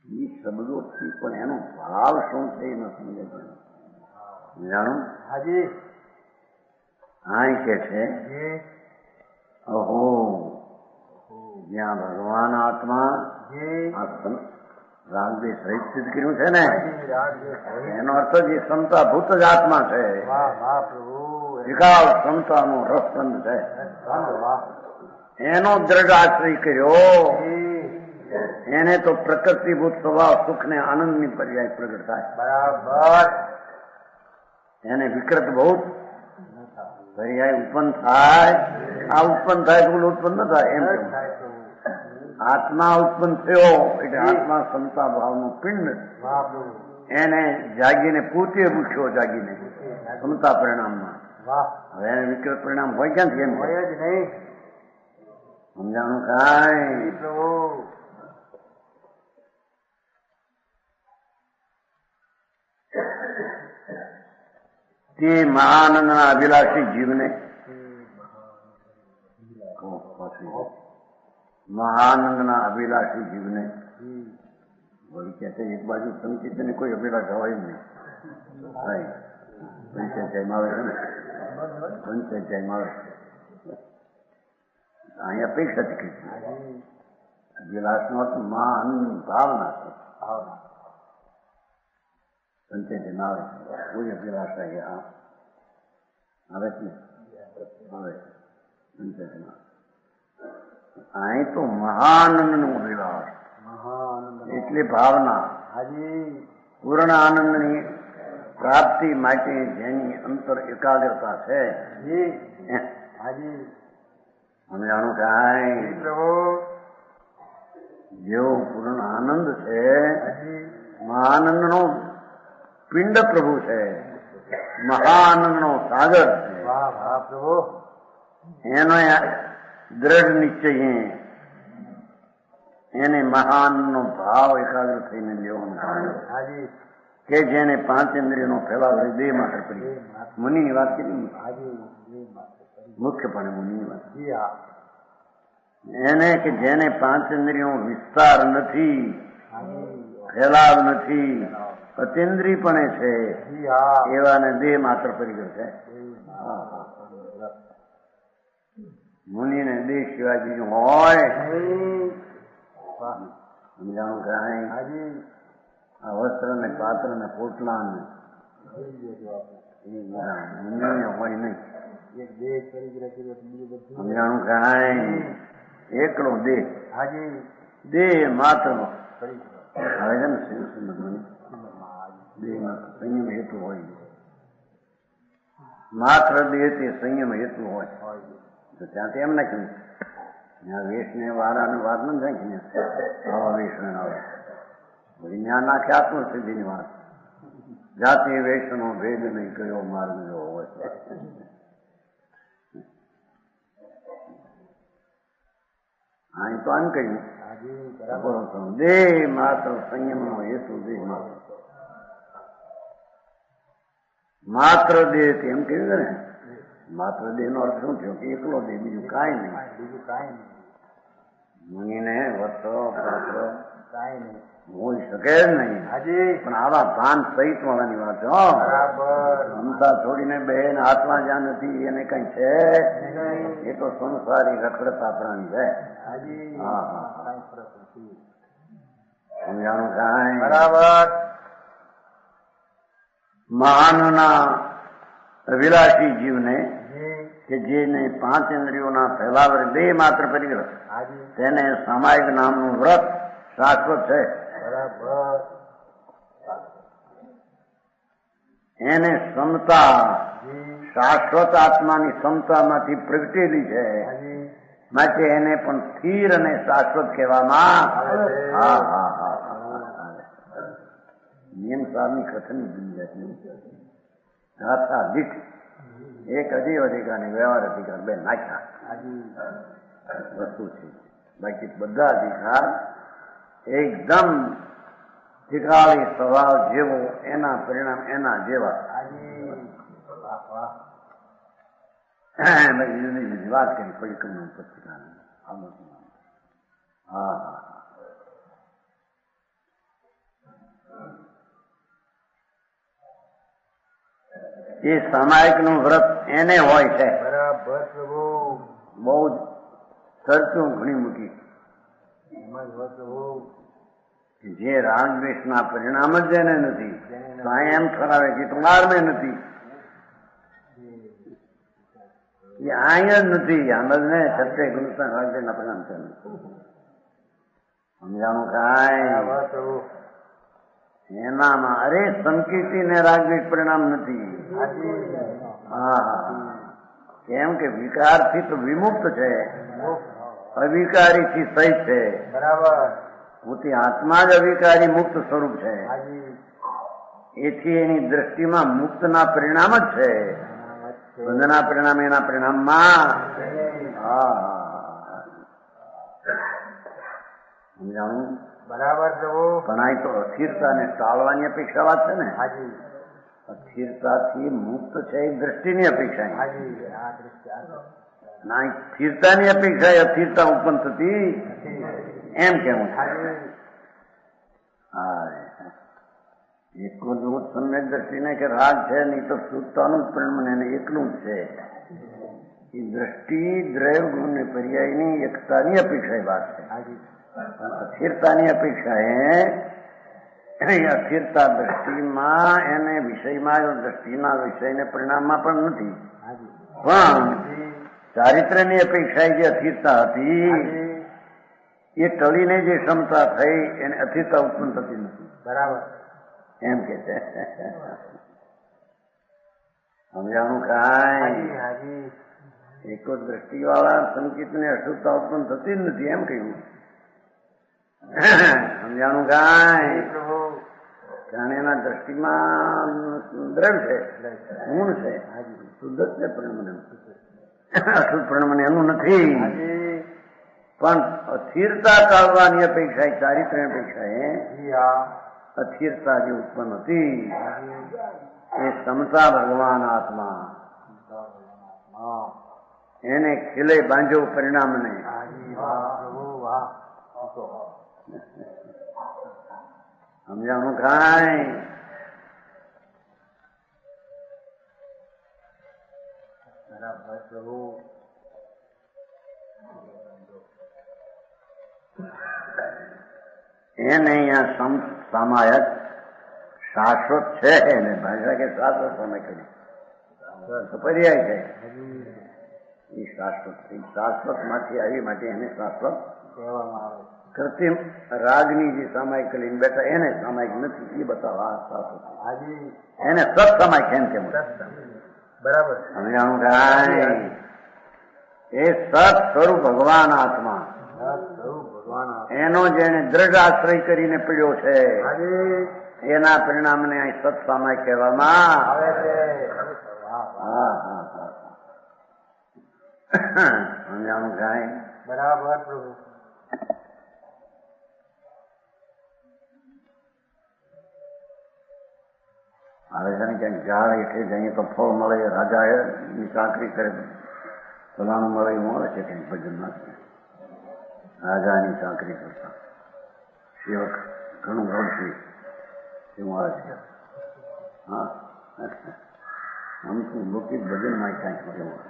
એ શબ્દોથી પણ એનો ભાવ શું છે એ ન સમજે છે. જાણો હાજી આ કે છે જી અહો જ્યાં ભગવાન આત્મા જી આ રાગદેહ સહિત સિદ્ધ કર્યું છે ને, હાજી રાજદેશ હરિ. એનો અર્થ જ એ સમતા ભૂત જ આત્મા છે. વાહ વાહ પ્રભુ વિકાલ સમતાનો રસબંધ છે. વાહ એનો દ્રઢ આશ્રય કર્યો. જી એને તો પ્રકૃતિભૂત સ્વભાવ સુખ ને આનંદની પર્યાય પ્રગટ થાય. બરાબર એને વિકૃત ભૂત પર્યાય ઉત્પન્ન થાય. આ ઉત્પન્ન થાય તો પેલું ઉત્પન્ન ન થાય એમ કેવું. થાય પ્રભુ. આત્મા ઉત્પન્ન થયો એટલે આત્મા સમતા ભાવનો પિંડ વાહ પ્રભુ એને જાગીને પોતે પૂછ્યો, જાગીને સમતા પરિણામમાં. વાહ હવે એને વિકૃત પરિણામ હોય ક્યાંથી એમ હોય જ નહીં સમજાણું કાંઈ. પ્રભુ તે મહાનંદના અભિલાષી જીવને મહાનંદના અભિલાષી જીવને વળી કે છે એક બાજુ સંચિત ને કોઈ અભિલાષા હોય જ નહીં. પંચાયતમાં આવે છે ને, પંચાયતમાં આવે અહીંયા અપેક્ષા ચીકી છે. અભિલાષનો અર્થ મહાન ભાવના છે. પંચાયતમાં આવે છે કોઈ અભિલાષા એ આવે છે આવે છે પંચાયતમાં. અહીં તો મહાનંદનું અભિલાષ મહાનંદ એટલે ભાવના હાજી પૂર્ણ આનંદની પ્રાપ્તિ માટે જેની અંતર એકાગ્રતા છે. જી હાજી સમજાણું કાંઈ. પ્રભુ જેવો પૂર્ણ આનંદ છે, હાજી મહાનંદનો પિંડ પ્રભુ છે, મહાનંદનો સાગર છે. વાહ વાહ પ્રભુ એનો દ્રઢ નિશ્ચય એને મહાનનો ભાવ એકાગ્ર થઈને લેવાનો હાજી કે જેને 5 ઇન્દ્રિયોનો ફેલાવો દેહ માત્ર કરી. મુનિની વાત કરી, હાજી મુખ્યપણે મુનિની વાત. જી હા એને કે જેને 5 ઇન્દ્રિયોનો વિસ્તાર નથી, હાજી ફેલાવ નથી, અતિન્દ્રિયપણે છે, જી હા એવાને દેહ માત્ર પરિગ્રહ છે. મુનિને દેહ સિવાય બીજું હોય સમજાણું કાંઈ. હાજી આ વસ્ત્ર ને પાત્ર ને પોટલા ને મુનિને હોય નહીં. એક દેહ પરિગ્રહ કર્યો તો બીજું બધું સમજાણું કાંઈ. એકલો દેહ, હાજી દેહ માત્ર પરિગ્રહ આવે છે ને સમજવાની. દેહ માત્ર સંયમ હેતુ હોય, માત્ર દેહ તે સંયમ હેતુ હોય તો ત્યાંથી એમ ના કહ્યું ત્યાં વેશ ને વાળાને વાત ન જાય કે આવા વેશ ને આવે પછી ત્યાં નાખે આત્મસિદ્ધિની વાત. જાતિ વેશનો ભેદ નહીં કયો માર્ગ જો હોય. અહીં તો આમ કહ્યું હાજી બરાબર દેહ માત્ર સંયમનો હેતુ દેહ માત્ર. માત્ર દેહ એમ કહ્યું છે ને, માત્ર દેહ નો અર્થ શું થયો કે એકલો દેહ, બીજું કાંઈ નહીં. બીજું કાંઈ નહીં મુનિને વસ્ત્ર પાત્ર કાંઈ નહીં હોઈ શકે જ નહીં. હાજી પણ આવા ભાન સહિત વાળાની વાત છે. હો બરાબર મમતા છોડીને બેન હાથમાં જ્યાં નથી એને કઈ છે એ તો સંસારી રખડતા પ્રાણી છે. હાજી હા, હા, હા. કાંઈ ફરક નથી સમજાણું કાંઈ. બરાબર મહાનના અભિલાષી જીવને જી કે જેને 5 ઇન્દ્રિયોના ફેલાવર દેહ માત્ર પરિગ્રહ હાજી તેને સામાયિક નામનું વ્રત શાશ્વત છે. બરાબર એને સમતા જી શાશ્વત આત્માની સમતામાંથી પ્રગટેલી છે. હાજી માટે એને પણ સ્થિર અને શાશ્વત કહેવામાં આવે છે. હા હા હા હા. નિયમ સારની કથનની દુનિયા ગાથા દીઠ એક અજીવ અધિકાર ને વ્યવહાર અધિકાર બે નાખ્યા હાજી વસ્તુ છે. બાકી બધા અધિકાર એકદમ ઠીકાળી સ્વભાવ જેવો, એના પરિણામ એના જેવા. હાજી વાહ વાહ જુદી જુદી વાત કરી પરિક્રમા પત્રિકાની. હા હા એ સામાયિક નું વ્રત એને હોય છે. બરાબર પ્રભુ. બહુ જ ચર્ચું ઘણી મૂકી એમાં જ હોય પ્રભુ. જે રાગ દ્વેષના પરિણામ જ એને નથી. સાંઈ એમ ઠરાવે કે તમારમાં નથી, એ અહીંયા જ નથી. આમ જ ને સત્ય ગુણસ્થાન રાગદ્વેષના પરિણામ છે. સમજાણું કાંઈ બરાબર પ્રભુ. એનામાં અરે સંકીર્તિ ને રાગદ્વેષ પરિણામ નથી. હા, કેમ કે વિકારથી તો વિમુક્ત છે, અવિકારીથી સહિત છે. બરાબર. પોતે આત્મા જ અવિકારી મુક્ત સ્વરૂપ છે. એથી એની દ્રષ્ટિમાં મુક્તના પરિણામ જ છે. બંધના પરિણામ એના પરિણામમાં. હા, સમજાણું? બરાબર પ્રભુ. ઘણા તો અસ્થિરતાને ટાળવાની અપેક્ષા વાત છે ને. હાજી. અસ્થિરતાથી મુક્ત છે એ દ્રષ્ટિની અપેક્ષા. હાજી. આ દ્રષ્ટિ ના, સ્થિરતાની અપેક્ષા એ અસ્થિરતા ઉત્પન્ન થતી એમ કેવું. હા, એક સમ્યક દ્રષ્ટિને કે રાગ છે નહીં તો શુદ્ધતાનું જ પરિણામ એને એકલું જ છે. એ દ્રષ્ટિ દ્રવ્ય ગુણ પર્યાયની એકતાની અપેક્ષા વાત છે. અસ્થિરતાની અપેક્ષા એ અસ્થિરતા દ્રષ્ટિમાં એને વિષયમાં દ્રષ્ટિના વિષયને પરિણામમાં પણ નથી. પણ ચારિત્ર્યની અપેક્ષા જે અસ્થિરતા હતી એ ટળીને જે ક્ષમતા થઈ એને અસ્થિરતા ઉત્પન્ન થતી નથી. બરાબર. એમ કે છે. સમજાણું કાંઈ? એક જ દ્રષ્ટિ વાળા સંકિતને અશુદ્ધતા ઉત્પન્ન થતી જ નથી એમ કહ્યું. સમજાણું કાંઈ? કારણ એના દ્રષ્ટિમાં દ્રવ્ય છે, ગુણ છે, શુદ્ધ જ છે પરિણામ. અશુદ્ધ પરિણામ એનું નથી. પણ અસ્થિરતા ટાળવાની અપેક્ષા ચારિત્ર્ય અપેક્ષા અસ્થિરતા જે ઉત્પન્ન હતી એ ક્ષમતા ભગવાન આત્મા એને ખીલે બાંધ્યો પરિણામને. સમજાણું કાંઈ? એને અહીંયા સામાયક શાશ્વત છે ને ભાષા કે શાશ્વત સમય કરી પર્યાય છે. એ શાશ્વત માંથી આવી માટે એને શાશ્વત કહેવામાં આવે. કૃત્રિમ રાગની જે સામાયિક કરીને બેઠા એને સામાયિક નથી એ બતાવવા શાશ્વત. એને સત્સામાયિક એમ કેમ. બરાબર. સમજાણું કાંઈ? એ સત સ્વરૂપ ભગવાન આત્મા એનો જેને દ્રઢ આશ્રય કરીને પડ્યો છે એના પરિણામને અહીં સત્સામાયિક કહેવામાં આવે છે. સમજાણું કાંઈ? બરાબર પ્રભુ. આવે છે ને ક્યાંક ઝાડ હેઠે જઈએ તો ફળ મળે, રાજા ની ચાકરી કરે ફલાણું મળે એવું મળે છે કંઈક ભજનમાં. રાજાની ચાકરી કરતા સેવક ઘણું ગણશે એવું આવે છે. હા, આમ તો લૌકિક ભજનમાં ક્યાંક એવું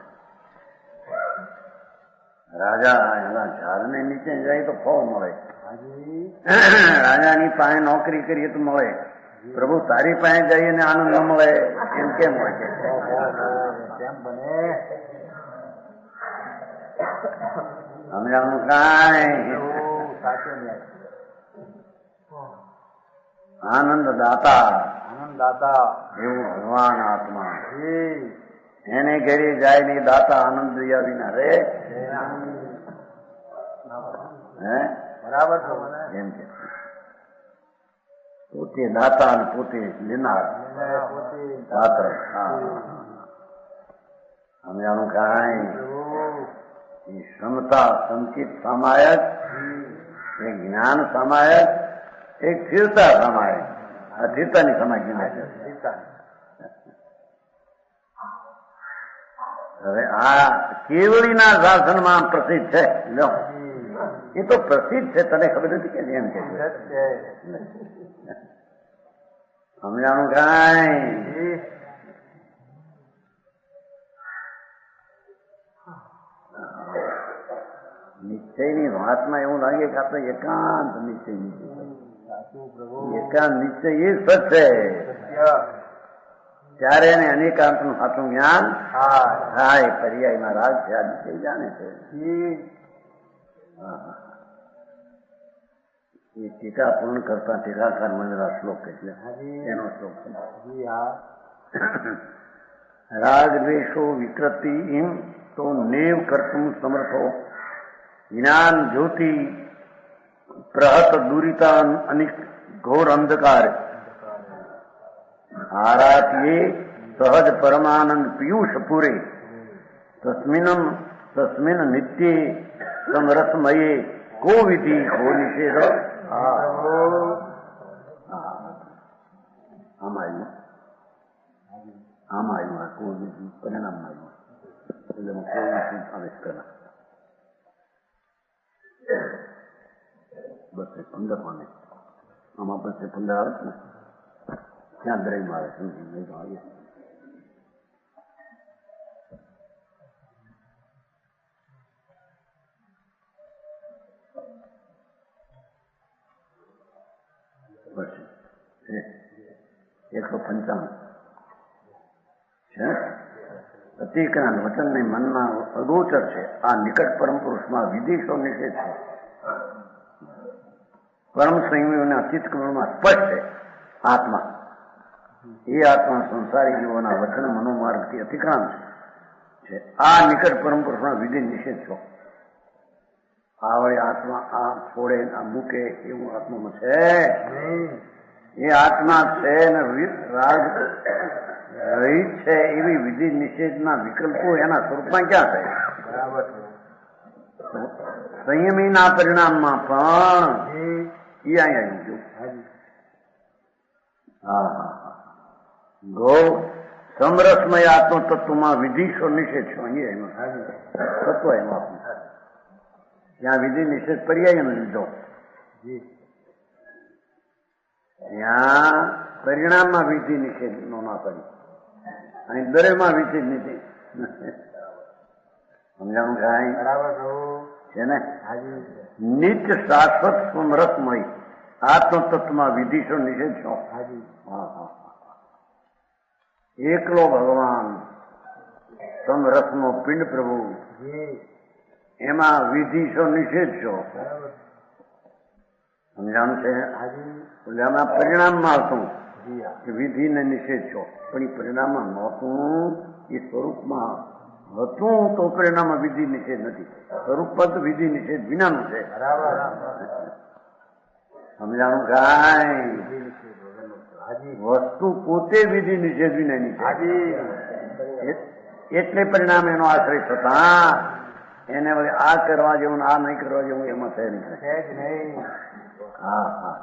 રાજા એના ઝાડને નીચે જાય તો ફળ મળે. રાજાની પાસે નોકરી કરીએ તો મળે. પ્રભુ તારી પાસે જઈએ ને આનંદ ન મળે એમ કેમ હોય છે? કેમ બને? સમજાણું કાંઈ? આનંદ દાતા એવું ભગવાન આત્મા એને ઘરે જાય ને દાતા આનંદ દયા વિના રે. હે બરાબર. એમ કે પોતે દાતા અને પોતે લેનાર પાત્ર. સમજાણું કાંઈ? એ ક્ષમતા સંકિત સામાયક, એક જ્ઞાન સામાયક, એક સ્થિરતા સામાયક. આ સ્થિરતાની સમાય હવે આ કેવડીના શાસનમાં પ્રસિદ્ધ છે. લો એ તો પ્રસિદ્ધ છે, તને ખબર નથી કે એમ કે સમજાણું કાંઈ? નિશ્ચયની વાતમાં એવું લાગે કે આપણે એકાંત નિશ્ચય એકાંત નિશ્ચય એ સત છે ત્યારે એને અનેકાંતનું સાચું જ્ઞાન થાય. પર્યાયમાં રાગ છે, આ નિશ્ચય જાણે છે. એ ટીકા પૂર્ણ કરતા ટીકાકાર મળેલા શ્લોક એટલે એનો શ્લોક રાગ દ્વેષો વિકૃતિ ઇમ તો નેવ કર્તુમ સમર્થો જ્ઞાન જ્યોતિ પ્રહત દુરિતા અનિક ઘોર અંધકાર આરાત્યે સહજ પરમાનંદ પિયુષ પૂરે તસ્મિન નિત્યે સમરસમયે કો વિધિ કો નિષેધ. આમાં આવ્યું કો વિધિ પરિણામમાં આવ્યું એટલે કો વિધિ આવેશ કરા બસ 15 પાને આમાં પછી 15 આવે છે ને ત્યાં દરેકમાં આવે સમજી નહીં તો આવીએ. પછી 155 છે. પ્રતિક્રાંત વચનને મનમાં અગોચર છે. આ નિકટ પરમ પુરુષમાં વિદેશો નિષેધ છે. પરમ સંયમીઓના અતીત કમળમાં સ્પષ્ટ છે. આત્મા એ આત્મા સંસારી જીવોના વચન મનોમાર્ગથી અતિક્રાંત છે. આ નિકટ પરમ પુરુષમાં વિધિ નિષેધ છો. આ વળી આત્મા આ છોડે આ મૂકે એવું આત્મામાં છે. એ આત્મા છે ને રાગ રહિત છે એવી વિધિ નિષેધના વિકલ્પો એના સ્વરૂપમાં ક્યાં થાય? સંયમીના પરિણામમાં પણ એ અહીંયા ગયું. ગૌ સમરસમય આત્મ તત્વમાં વિધિશો નિષેધ છો. અહીંયા એનો તત્વ એનું આપણું ત્યાં વિધિ નિષેધ પર્યાય એનો લીધો. ત્યાં પરિણામમાં વિધિ નિષેધ નો ના કરી અહીં દરેકમાં વિધિ નિષેધ સમજાણું કાંઈ છે ને? નિત્ય શાશ્વત સમરસમય આત્મ તત્વમાં વિધિશો નિષેધ છો. એકલો ભગવાન સમરસનો પિંડ પ્રભુ એમાં વિધિશો નિષેધ છો. સમજાણું છે? એટલે આમાં પરિણામમાં હતું કે વિધિને નિષેધ છો, પણ એ પરિણામમાં નહોતું. એ સ્વરૂપમાં હતું તો પરિણામમાં વિધિ નિષેધ નથી. સ્વરૂપમાં તો વિધિ નિષેધ વિનાનું છે. સમજાણું કાંઈ? વસ્તુ પોતે વિધિ નિષેધ વિનાની છે. એટલે પરિણામ એનો આશ્રય થતા એને વળી આ કરવા જેવું આ નહીં કરવા જેવું એમાં છે નહીં. હા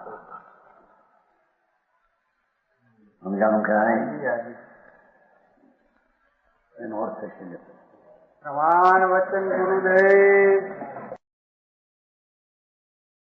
સમજાણું કાંઈ? એનો અર્થ છે પ્રમાણ વચન ગુરુદેવ